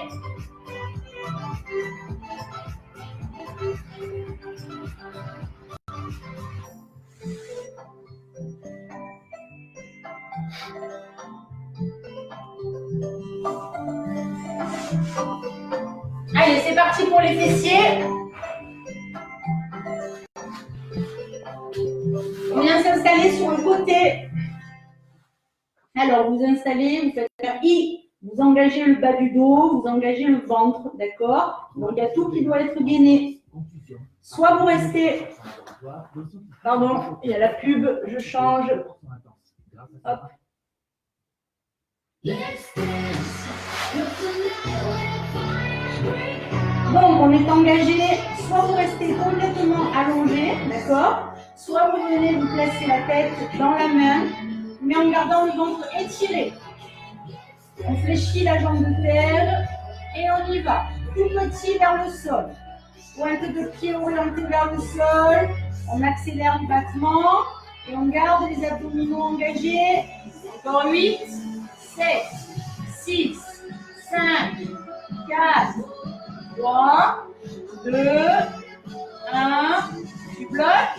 Allez, c'est parti pour les fessiers. On vient s'installer sur le côté. Alors, vous installez, vous faites un I, vous engagez le bas du dos, vous engagez le ventre, d'accord? Donc, il y a tout qui doit être gainé. Soit vous restez... Pardon, il y a la pub, je change. Hop. Donc, on est engagé, soit vous restez complètement allongé, d'accord? Soit vous venez vous placer la tête dans la main, mais en gardant le ventre étiré. On fléchit la jambe de terre et on y va. Tout petit vers le sol. Pointe de pied orientée vers le sol. On accélère le battement et on garde les abdominaux engagés. Encore 8, 7, 6, 5, 4, 3, 2, 1. Tu bloques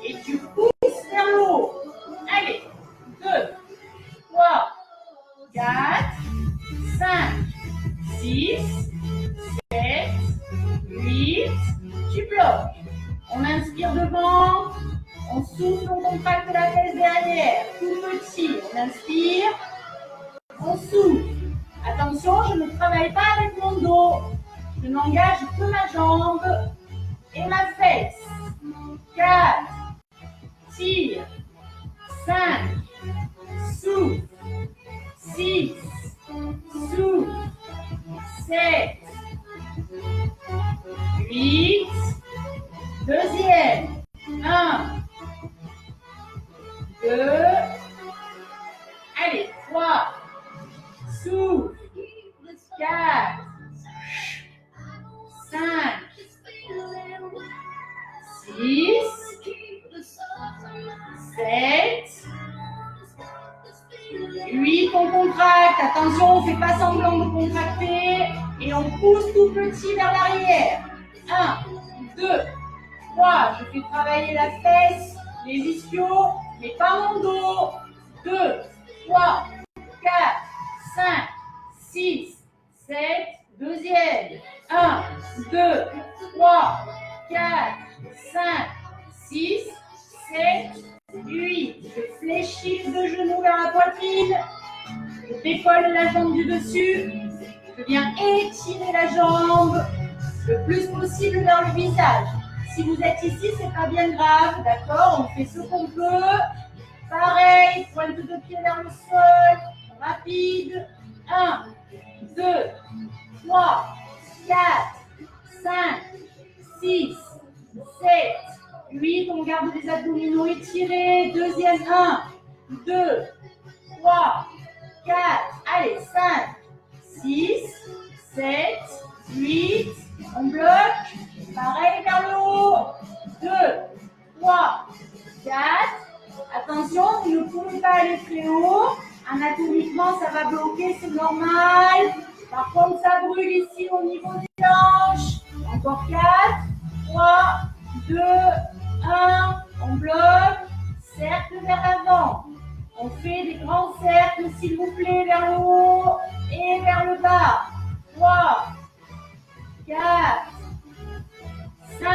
et tu pousses vers le haut. Allez, 2, 3, 4, 5, 6, 7, 8. Tu bloques. On inspire devant. On souffle, on contracte la fesse derrière. Tout petit. On inspire. On souffle. Attention, je ne travaille pas avec mon dos. Je n'engage que ma jambe et ma fesse. 4. Tire. 5. Souffle. 6. Souffle. 7. 8. Deuxième. 1. 2. Allez, 3. Souffle. 4. 5. 6. 7. 8, on contracte. Attention, on ne fait pas semblant de contracter. Et on pousse tout petit vers l'arrière. 1, 2, 3. Je fais travailler la fesse, les ischios, mais pas mon dos. 2, 3, 4, 5, 6, 7. Deuxième. 1, 2, 3, 4, 5, 6, 7, 8. Je fléchis les deux genoux vers la poitrine. Je décolle la jambe du dessus. Je viens étirer la jambe le plus possible vers le visage. Si vous êtes ici, c'est pas bien grave, d'accord? On fait ce qu'on peut. Pareil, pointe de pied vers le sol. Rapide. 1, 2, 3, 4, 5, 6, 7, 8. On garde les abdominaux étirés. Deuxième. 1, 2, 3, 4. Allez, 5, 6, 7, 8. On bloque. Pareil vers le haut. 2, 3, 4. Attention, vous ne pouvez pas aller très haut. Anatomiquement, ça va bloquer, c'est normal. Par contre, ça brûle ici au niveau des hanches. Encore 4, 3, 2, 1. On bloque. Cercle vers l'avant. On fait des grands cercles, s'il vous plaît, vers le haut et vers le bas. 3, 4, 5,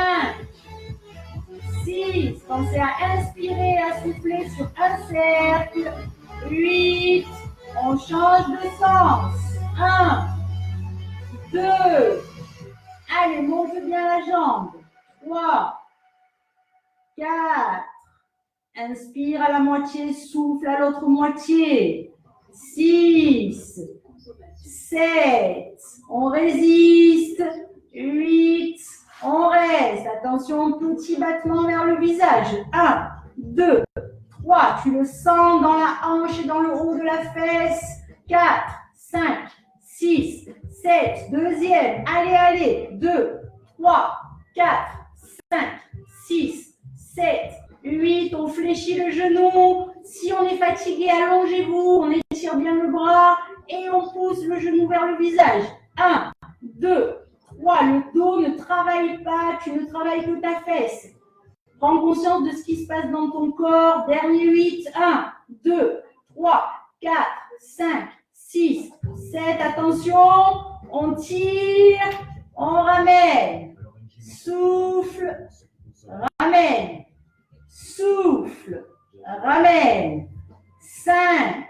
6. Pensez à inspirer et à souffler sur un cercle. 8. On change de sens. 1, 2. Allez, monte bien la jambe. 3, 4. Inspire à la moitié, souffle à l'autre moitié. 6, 7. On résiste. 8. On reste. Attention, petit battement vers le visage. 1, 2, 3. Tu le sens dans la hanche et dans le haut de la fesse. 4, 5, 6, 7, deuxième, allez, allez, 2, 3, 4, 5, 6, 7, 8, on fléchit le genou. Si on est fatigué, allongez-vous, on étire bien le bras et on pousse le genou vers le visage. 1, 2, 3, le dos ne travaille pas, tu ne travailles que ta fesse. Prends conscience de ce qui se passe dans ton corps. Dernier 8, 1, 2, 3, 4, 5, 6, 7, attention, on tire, on ramène, souffle, ramène, souffle, ramène, 5,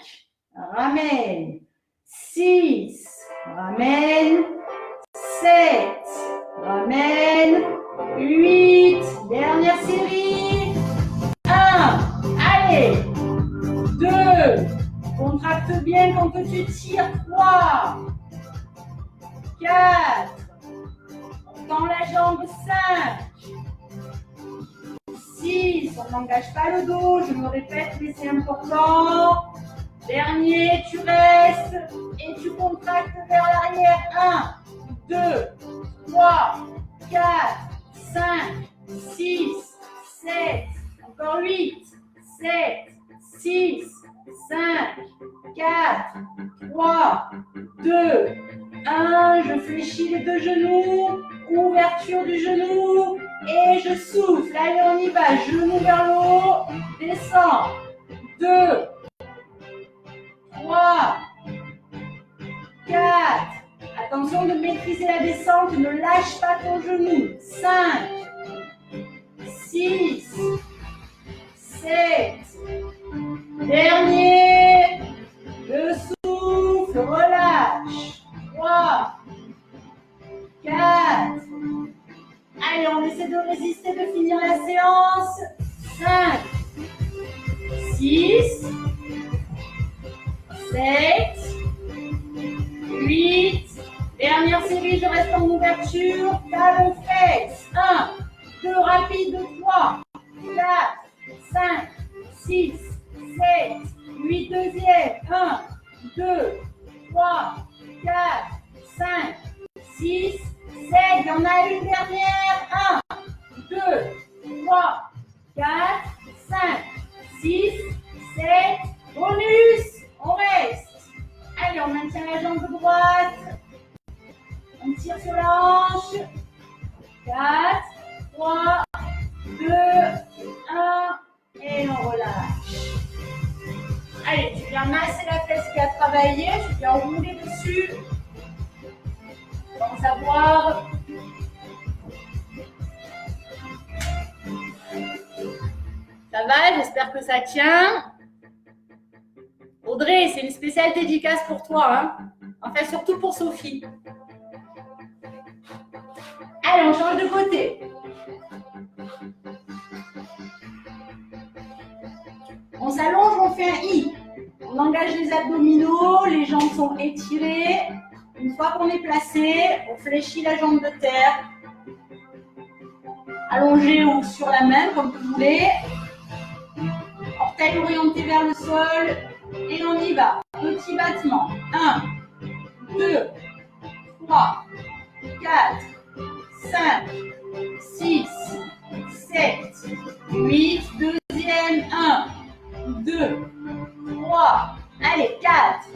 ramène, 6, ramène, 7, ramène, 8, dernière série, 1, allez, 2, contracte bien quand tu tires, 3, 4, on tend la jambe, 5, 6, on n'engage pas le dos, je me répète, mais c'est important. Dernier, tu restes et tu contractes vers l'arrière. 1, 2, 3, 4, 5, 6, 7, encore 8, 7, 6, 5, 4, 3, 2, 1. Je fléchis les deux genoux, ouverture du genou et je souffle. Allez, on y va. Genou vers le haut, descend. 2, 3, 4. Attention de maîtriser la descente, ne lâche pas ton genou. 5, 6, 7. Dernier. Le souffle, relâche. 3, 4. Allez, on essaie de résister, de finir la séance. 5, 6, 7, 8. Dernière série, je reste en ouverture. Talon fesse. 1, 2, rapide. 3, 4, 5, 6, 7, 8. Deuxième. 1, 2, 3, 4, 5, 6, 7. Il y en a une dernière. 1, 2, 3, 4, 5, 6, 7. Bonus. On reste. Allez, on maintient la jambe droite. On tire sur la hanche. 4, 3, 2, 1. Et on relâche. Allez, tu viens masser la fesse qui a travaillé. Tu viens rouler dessus. Commence à boire. Ça va? J'espère que ça tient. Audrey, c'est une spéciale dédicace pour toi. Hein, enfin, surtout pour Sophie. Allez, on change de côté. On s'allonge, on fait un I. On engage les abdominaux, les jambes sont étirées. Une fois qu'on est placé, on fléchit la jambe de terre. Allongé ou sur la main, comme vous voulez. Orteil orienté vers le sol. Et on y va. Petit battement. 1, 2, 3, 4, 5, 6, 7, 8. Deuxième. 1, 2, 3. Allez, 4,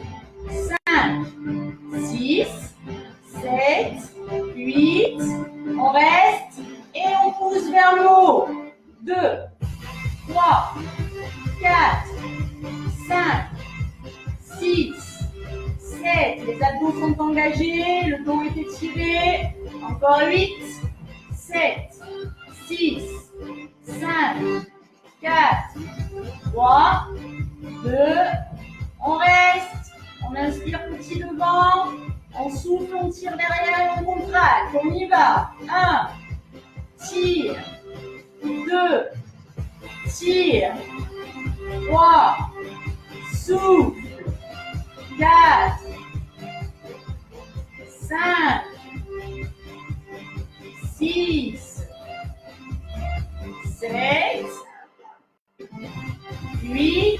5, 6, 7, 8. On reste. Et on pousse vers le haut. 2, 3, 4, 5, 6, 7. Les abdos sont engagés, le dos est étiré. Encore 8, 7, 6, 5, 4, 3, 2. On reste. On inspire petit devant. On souffle, on tire derrière et on contracte. On y va. 1, tire. 2, tire. 3, souffle. 4, 5, 6, 7, 8,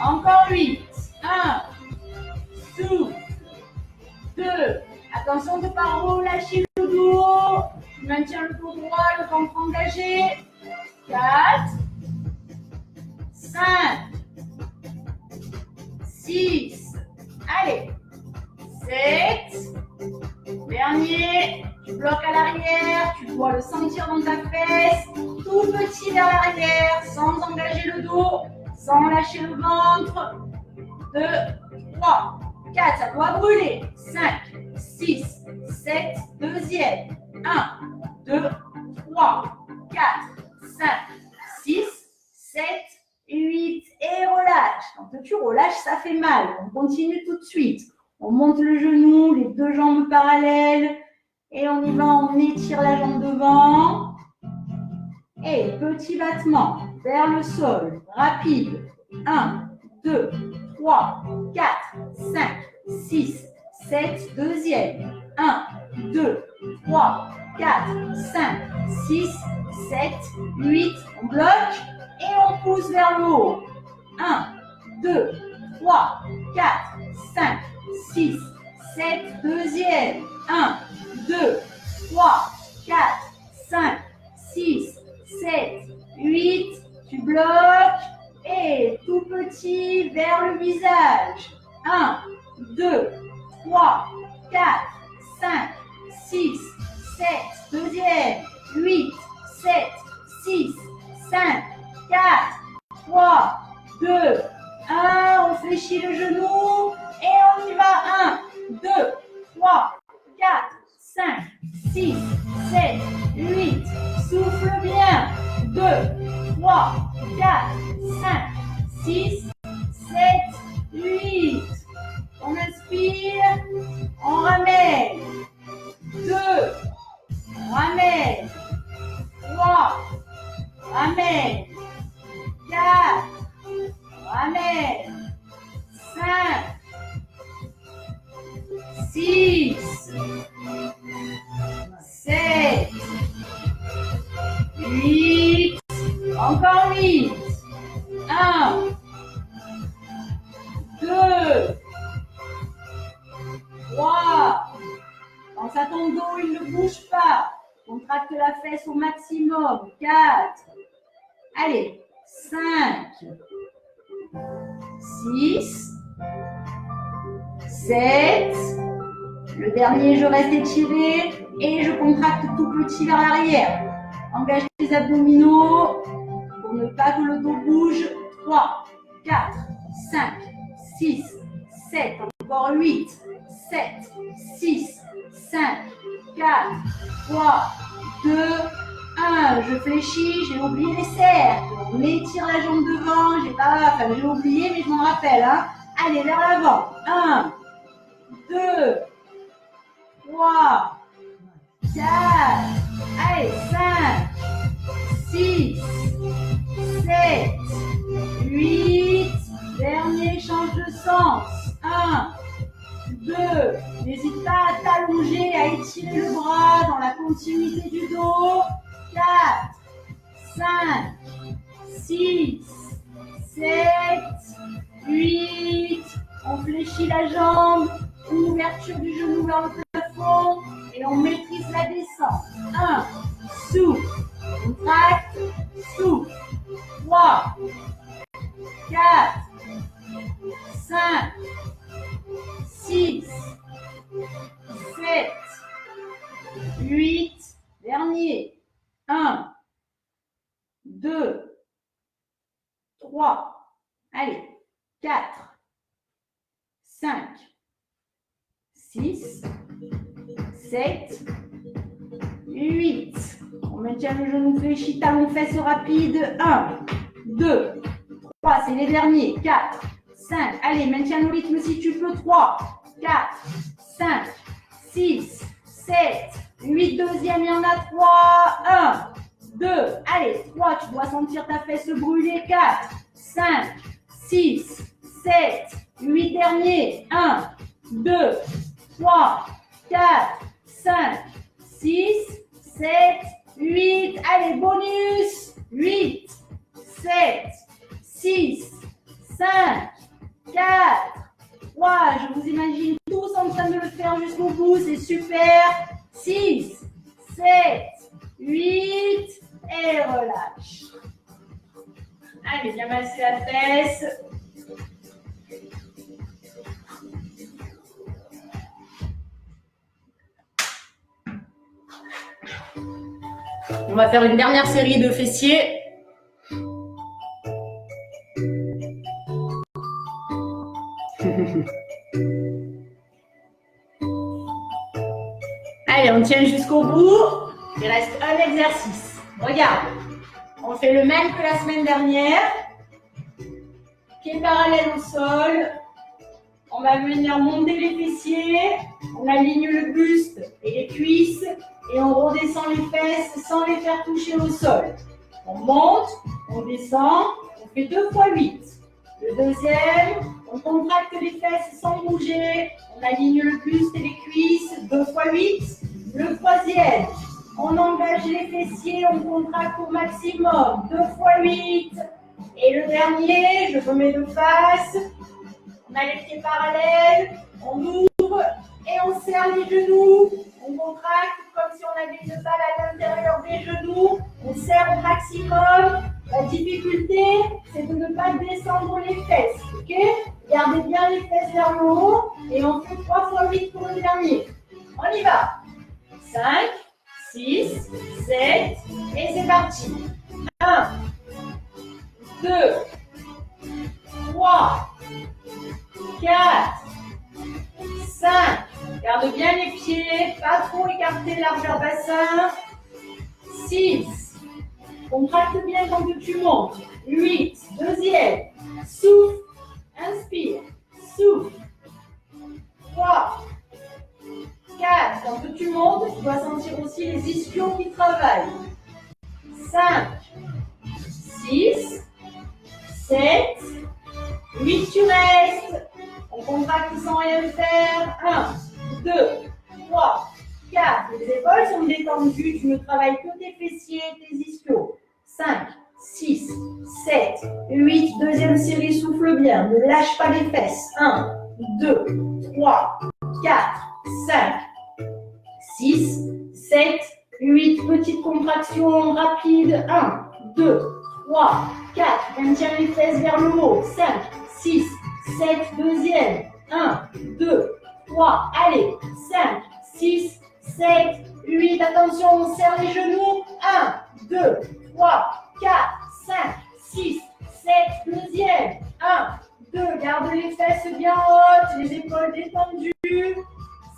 encore 8. 1, souffle. 2, maintient le dos droit, le ventre engagé. 4, 5, 6, allez, 7, dernier, tu bloques à l'arrière, tu dois le sentir dans ta fesse, tout petit vers l'arrière, sans engager le dos, sans lâcher le ventre. 2, 3, 4, ça doit brûler. 5, 6, 7, deuxième. 1, 2, 3, 4, 5, 6, 7, 8 et relâche. Quand tu relâches, ça fait mal. On continue tout de suite. On monte le genou, les deux jambes parallèles et on y va, on étire la jambe devant. Et petit battement vers le sol, rapide. 1, 2, 3, 4, 5, 6, 7, deuxième. 1, 2, 3, 4, 5, 6, 7, 8. On bloque et on pousse vers le haut. 1, 2, 3, 4, 5, 6, 7, deuxième. 1, 2, 3, 4, 5, 6, 7, 8. Tu bloques et tout petit vers le visage. 1, 2, 3, 4, 5, 6, 7, deuxième. 8, 7, 6, 5, 4, 3, 2, 1. On fléchit le genou et on y va. 1, 2, 3, 4, 5, 6, 7, 8. Souffle bien. 2, 3, 4, 5, 6, 7, 8. On inspire, on ramène. 2, on ramène. 3, ramène. 4, ramène. 5, 6, 7, 8, encore 8, 1, 2, 3, pense à ton dos, il ne bouge pas, contracte la fesse au maximum, 4, allez, 5, 6, 7, le dernier, je reste étiré et je contracte tout petit vers l'arrière. Engage les abdominaux pour ne pas que le dos bouge. 3, 4, 5, 6, 7, encore 8, 7, 6, 5, 4, 3, 2, 1. Je fléchis, j'ai oublié les cercles. On étire la jambe devant, j'ai oublié mais je m'en rappelle. Hein. Allez, vers l'avant. 1, 2, 3, 4, allez, 5, 6, 7, 8, dernier, change de sens, 1, 2, n'hésite pas à t'allonger, à étirer le bras dans la continuité du dos, 4, 5, 6, 7, 8, on fléchit la jambe, ouverture du genou vers le plafond et on maîtrise la descente. 1, souffle, contracte, souffle, 3, 4, 5, 6, 7, 8, dernier, 1, 2, 3, allez, 4, 5, 6, 7, 8. On maintient le genou fléchi, talon fesses rapide. 1, 2, 3, c'est les derniers. 4, 5, allez, maintiens le rythme si tu peux. 3, 4, 5, 6, 7, 8, deuxième, il y en a 3. 1, 2, allez, 3, tu dois sentir ta fesse brûler. 4, 5, 6, 7, 8 derniers. 1, 2, 3, 4, 5, 6, 7, 8. Allez, bonus. 8, 7, 6, 5, 4, 3. Je vous imagine tous en train de le faire jusqu'au bout. C'est super. 6, 7, 8 et relâche. Allez, bien masser la fesse. On va faire une dernière série de fessiers. Allez, on tient jusqu'au bout. Il reste un exercice. Regarde, on fait le même que la semaine dernière. Pieds parallèles au sol. On va venir monter les fessiers. On aligne le buste et les cuisses. Et on redescend les fesses sans les faire toucher au sol. On monte, on descend, on fait 2 fois 8. Le deuxième, on contracte les fesses sans bouger. On aligne le buste et les cuisses, 2 fois 8. Le troisième, on engage les fessiers, on contracte au maximum, 2 fois 8. Et le dernier, je remets de face. On a les pieds parallèles, on ouvre et on serre les genoux. On contracte comme si on avait une balle à l'intérieur des genoux. On serre au maximum. La difficulté, c'est de ne pas descendre les fesses. Ok? Gardez bien les fesses vers le haut. Et on fait 3 fois 8 pour le dernier. On y va. 5, 6, 7. Et c'est parti. 1, 2, 3, 4, 5. Garde bien les pieds, pas trop écarter largeur bassin. 6. Contracte bien quand tu montes. 8. Deuxième. Souffle. Inspire. Souffle. 3. 4. Quand tu montes, tu dois sentir aussi les ischios qui travaillent. 5. 6. 7. 8. Tu restes. On contracte sans rien faire. 1. 2, 3, 4. Les épaules sont détendues. Tu ne travailles que tes fessiers, tes ischios. 5, 6, 7, 8. Deuxième série, souffle bien. Ne lâche pas les fesses. 1, 2, 3, 4, 5, 6, 7, 8. Petites contractions rapides. 1, 2, 3, 4. Maintiens les fesses vers le haut. 5, 6, 7. Deuxième. 1, 2, 3, allez, 5, 6, 7, 8, attention, on serre les genoux, 1, 2, 3, 4, 5, 6, 7, deuxième, 1, 2, garde les fesses bien hautes, les épaules détendues,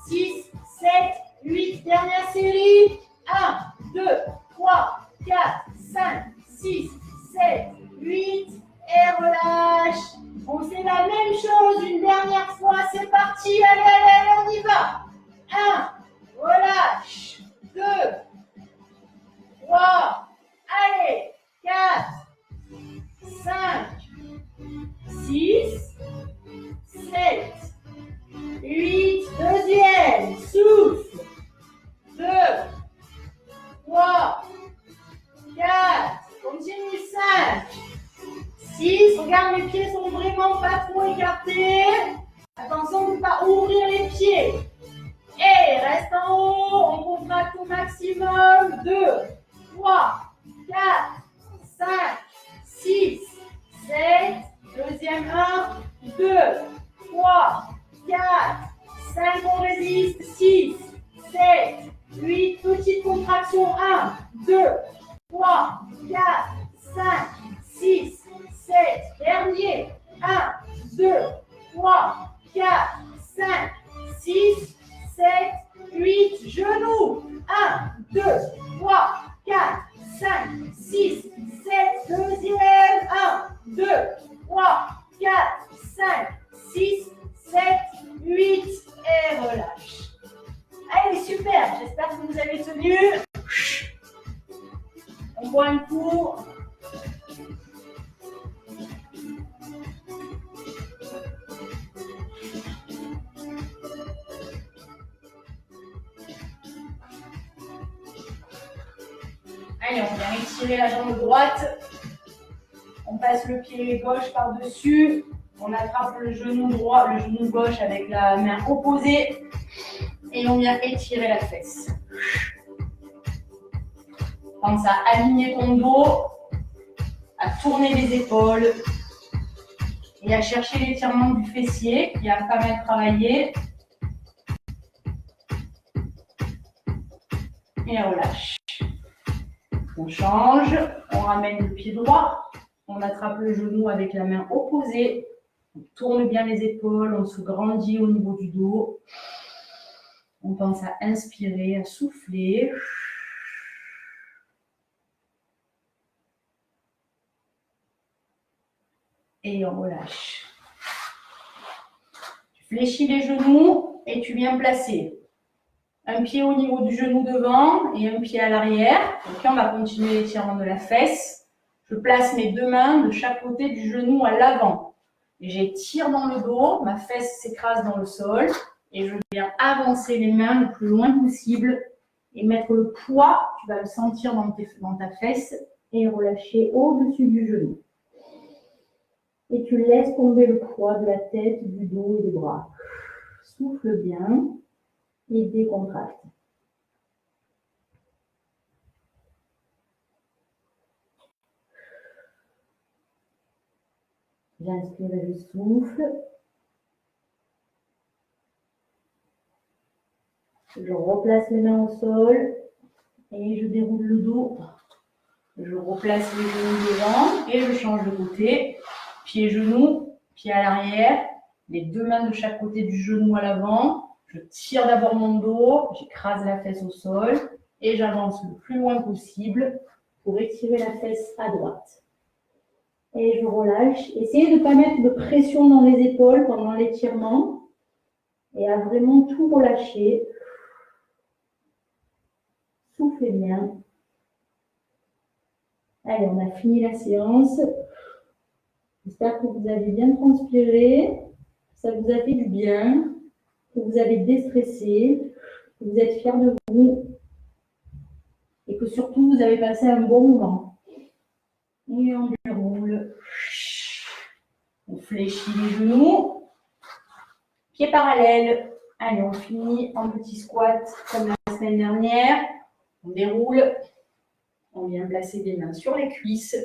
6, 7, 8, dernière série, 1, 2, 3, 4, 5, 6, 7, 8, et relâche. On fait la même chose une dernière fois. C'est parti. Allez, allez, allez, on y va. 1. Relâche. 2. 3. Allez. 4. 5. 6. 7. 8. Deuxième. Souffle. 2. 3. 4. Continue. 5. 6, regarde, mes pieds sont vraiment pas trop écartés. Attention de ne pas ouvrir les pieds. Et reste en haut, on contracte au maximum. 2, 3, 4, 5, 6, 7. Deuxième 1, 2, 3, 4, 5, on résiste. 6, 7, 8, petite contraction. 1, 2, 3, 4, 5, 6, 7, dernier, 1, 2, 3, 4, 5, 6, 7, 8, genoux, 1, 2, 3, 4, 5, 6, 7, deuxième, 1, 2, 3, 4, 5, 6, 7, 8, et relâche. Allez, super, j'espère que vous avez tenu. On boit un coup. Allez, on vient étirer la jambe droite. On passe le pied gauche par-dessus. On attrape le genou droit, le genou gauche avec la main opposée. Et on vient étirer la fesse. Pense à aligner ton dos, à tourner les épaules et à chercher l'étirement du fessier qui a pas mal travaillé. Et on relâche. On change, on ramène le pied droit, on attrape le genou avec la main opposée, on tourne bien les épaules, on se grandit au niveau du dos. On pense à inspirer, à souffler. Et on relâche. Tu fléchis les genoux et tu viens placer un pied au niveau du genou devant et un pied à l'arrière. Donc là, on va continuer l'étirement de la fesse. Je place mes deux mains de chaque côté du genou à l'avant. J'étire dans le dos, ma fesse s'écrase dans le sol et je viens avancer les mains le plus loin possible et mettre le poids, tu vas le sentir dans ta fesse, et relâcher au-dessus du genou. Et tu laisses tomber le poids de la tête, du dos et des bras. Souffle bien et décontracte. J'inspire et je souffle. Je replace les mains au sol et je déroule le dos. Je replace les genoux devant et je change de côté. Pied, genou, pied à l'arrière. Les deux mains de chaque côté du genou à l'avant. Je tire d'abord mon dos, j'écrase la fesse au sol et j'avance le plus loin possible pour étirer la fesse à droite. Et je relâche. Essayez de ne pas mettre de pression dans les épaules pendant l'étirement et à vraiment tout relâcher. Soufflez bien. Allez, on a fini la séance. J'espère que vous avez bien transpiré, que ça vous a fait du bien, que vous avez déstressé, que vous êtes fiers de vous et que surtout vous avez passé un bon moment. Et on déroule. On fléchit les genoux. Pieds parallèles. Allez, on finit en petit squat comme la semaine dernière. On déroule. On vient placer les mains sur les cuisses.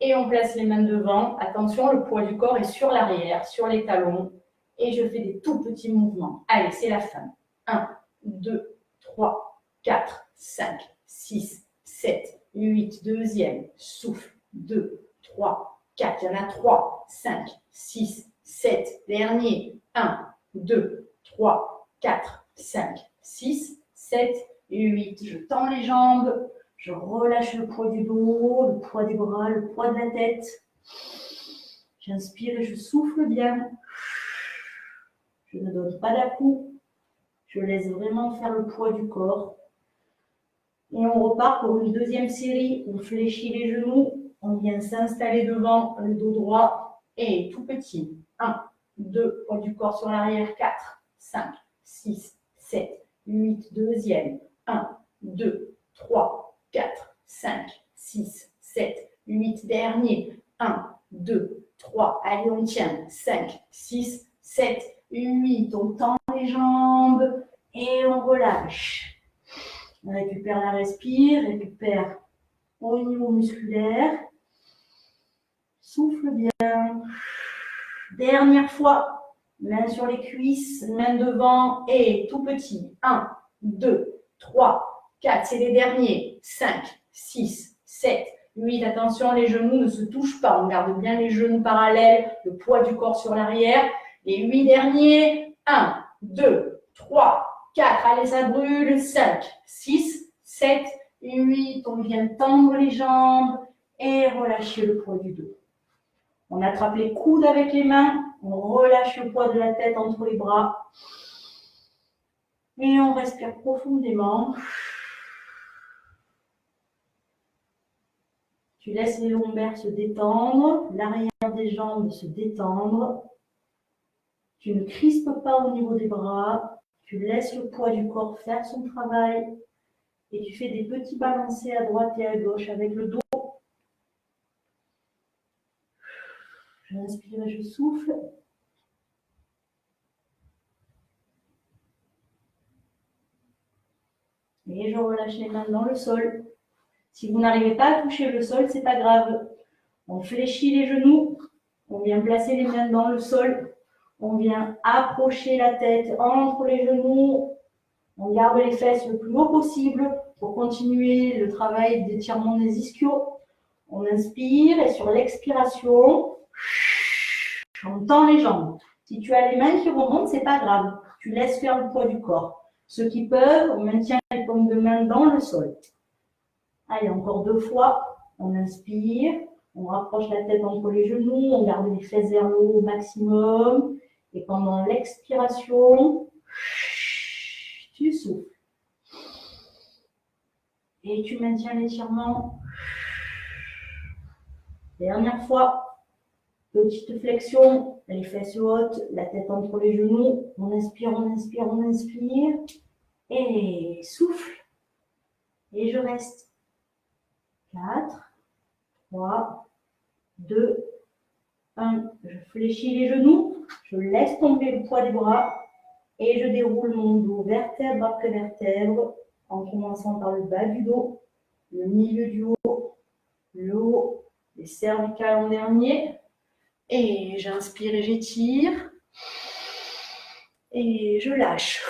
Et on place les mains devant. Attention, le poids du corps est sur l'arrière, sur les talons. Et je fais des tout petits mouvements. Allez, c'est la fin. 1, 2, 3, 4, 5, 6, 7, 8. Deuxième. Souffle. 2, 3, 4. Il y en a 3, 5, 6, 7. Dernier. 1, 2, 3, 4, 5, 6, 7, 8. Je tends les jambes. Je relâche le poids du dos, le poids des bras, le poids de la tête. J'inspire et je souffle bien. Je ne donne pas d'à-coups. Je laisse vraiment faire le poids du corps. Et on repart pour une deuxième série. On fléchit les genoux. On vient s'installer devant le dos droit. Et tout petit. 1, 2, poids du corps sur l'arrière. 4, 5, 6, 7, 8. Deuxième. 1, 2, 3, 4, 5, 6, 7, 8. Dernier. 1, 2, 3. Allez, on tient. 5, 6, 7, 8. On tend les jambes et on relâche. On récupère la respire, récupère au niveau musculaire. Souffle bien. Dernière fois. Main sur les cuisses, main devant et tout petit. 1, 2, 3, 4. C'est les derniers. 5, 6, 7, 8. Attention, les genoux ne se touchent pas. On garde bien les genoux parallèles, le poids du corps sur l'arrière. Les 8 derniers. 1, 2, 3, 4. Allez, ça brûle. 5, 6, 7, 8. On vient tendre les jambes et relâcher le poids du dos. On attrape les coudes avec les mains. On relâche le poids de la tête entre les bras. Et on respire profondément. Tu laisses les lombaires se détendre, l'arrière des jambes se détendre. Tu ne crispes pas au niveau des bras. Tu laisses le poids du corps faire son travail. Et tu fais des petits balancés à droite et à gauche avec le dos. J'inspire et je souffle. Et je relâche les mains dans le sol. Si vous n'arrivez pas à toucher le sol, c'est pas grave. On fléchit les genoux, on vient placer les mains dans le sol, on vient approcher la tête entre les genoux, on garde les fesses le plus haut possible pour continuer le travail d'étirement des ischios. On inspire et sur l'expiration, on tend les jambes. Si tu as les mains qui remontent, c'est pas grave. Tu laisses faire le poids du corps. Ceux qui peuvent, on maintient les paumes de main dans le sol. Allez, encore 2 fois. On inspire, on rapproche la tête entre les genoux, on garde les fesses vers le haut au maximum. Et pendant l'expiration, tu souffles. Et tu maintiens l'étirement. Dernière fois. Petite flexion, les fesses hautes, la tête entre les genoux. On inspire, on inspire, on inspire. Et souffle. Et je reste. 4, 3, 2, 1. Je fléchis les genoux. Je laisse tomber le poids des bras. Et je déroule mon dos vertèbre après vertèbre en commençant par le bas du dos, le milieu du haut, le haut, les cervicales en dernier. Et j'inspire et j'étire. Et je lâche.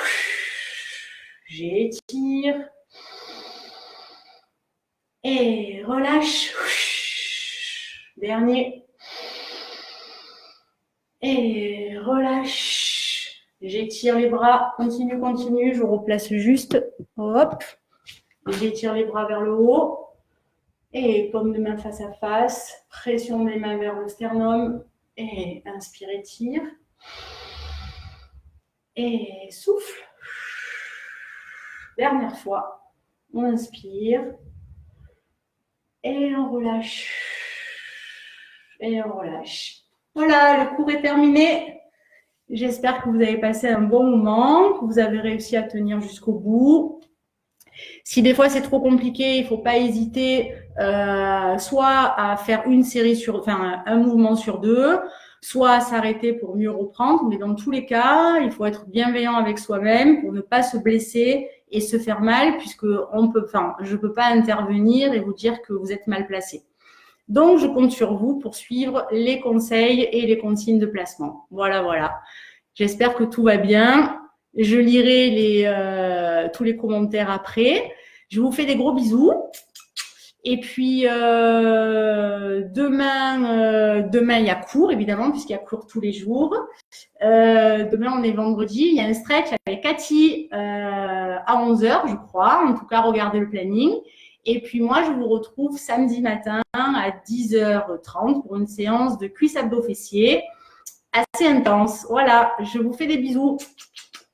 J'étire. Et relâche. Dernier. Et relâche. J'étire les bras. Continue, continue. Je replace juste. Hop. J'étire les bras vers le haut. Et paume de main face à face. Pression des mains vers le sternum. Et inspire, étire. Et souffle. Dernière fois. On inspire. Et on relâche. Et on relâche. Voilà, le cours est terminé. J'espère que vous avez passé un bon moment, que vous avez réussi à tenir jusqu'au bout. Si des fois c'est trop compliqué, il ne faut pas hésiter soit à faire un mouvement sur 2, soit à s'arrêter pour mieux reprendre. Mais dans tous les cas, il faut être bienveillant avec soi-même pour ne pas se blesser et se faire mal, puisque je ne peux pas intervenir et vous dire que vous êtes mal placé. Donc, je compte sur vous pour suivre les conseils et les consignes de placement. Voilà. J'espère que tout va bien. Je lirai tous les commentaires après. Je vous fais des gros bisous. Et puis, demain, il y a cours, évidemment, puisqu'il y a cours tous les jours. Demain, on est vendredi. Il y a un stretch avec Cathy à 11h, je crois. En tout cas, regardez le planning. Et puis, moi, je vous retrouve samedi matin à 10h30 pour une séance de cuisse abdos fessiers assez intense. Voilà, je vous fais des bisous.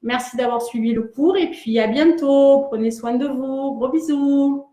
Merci d'avoir suivi le cours et puis à bientôt. Prenez soin de vous. Gros bisous.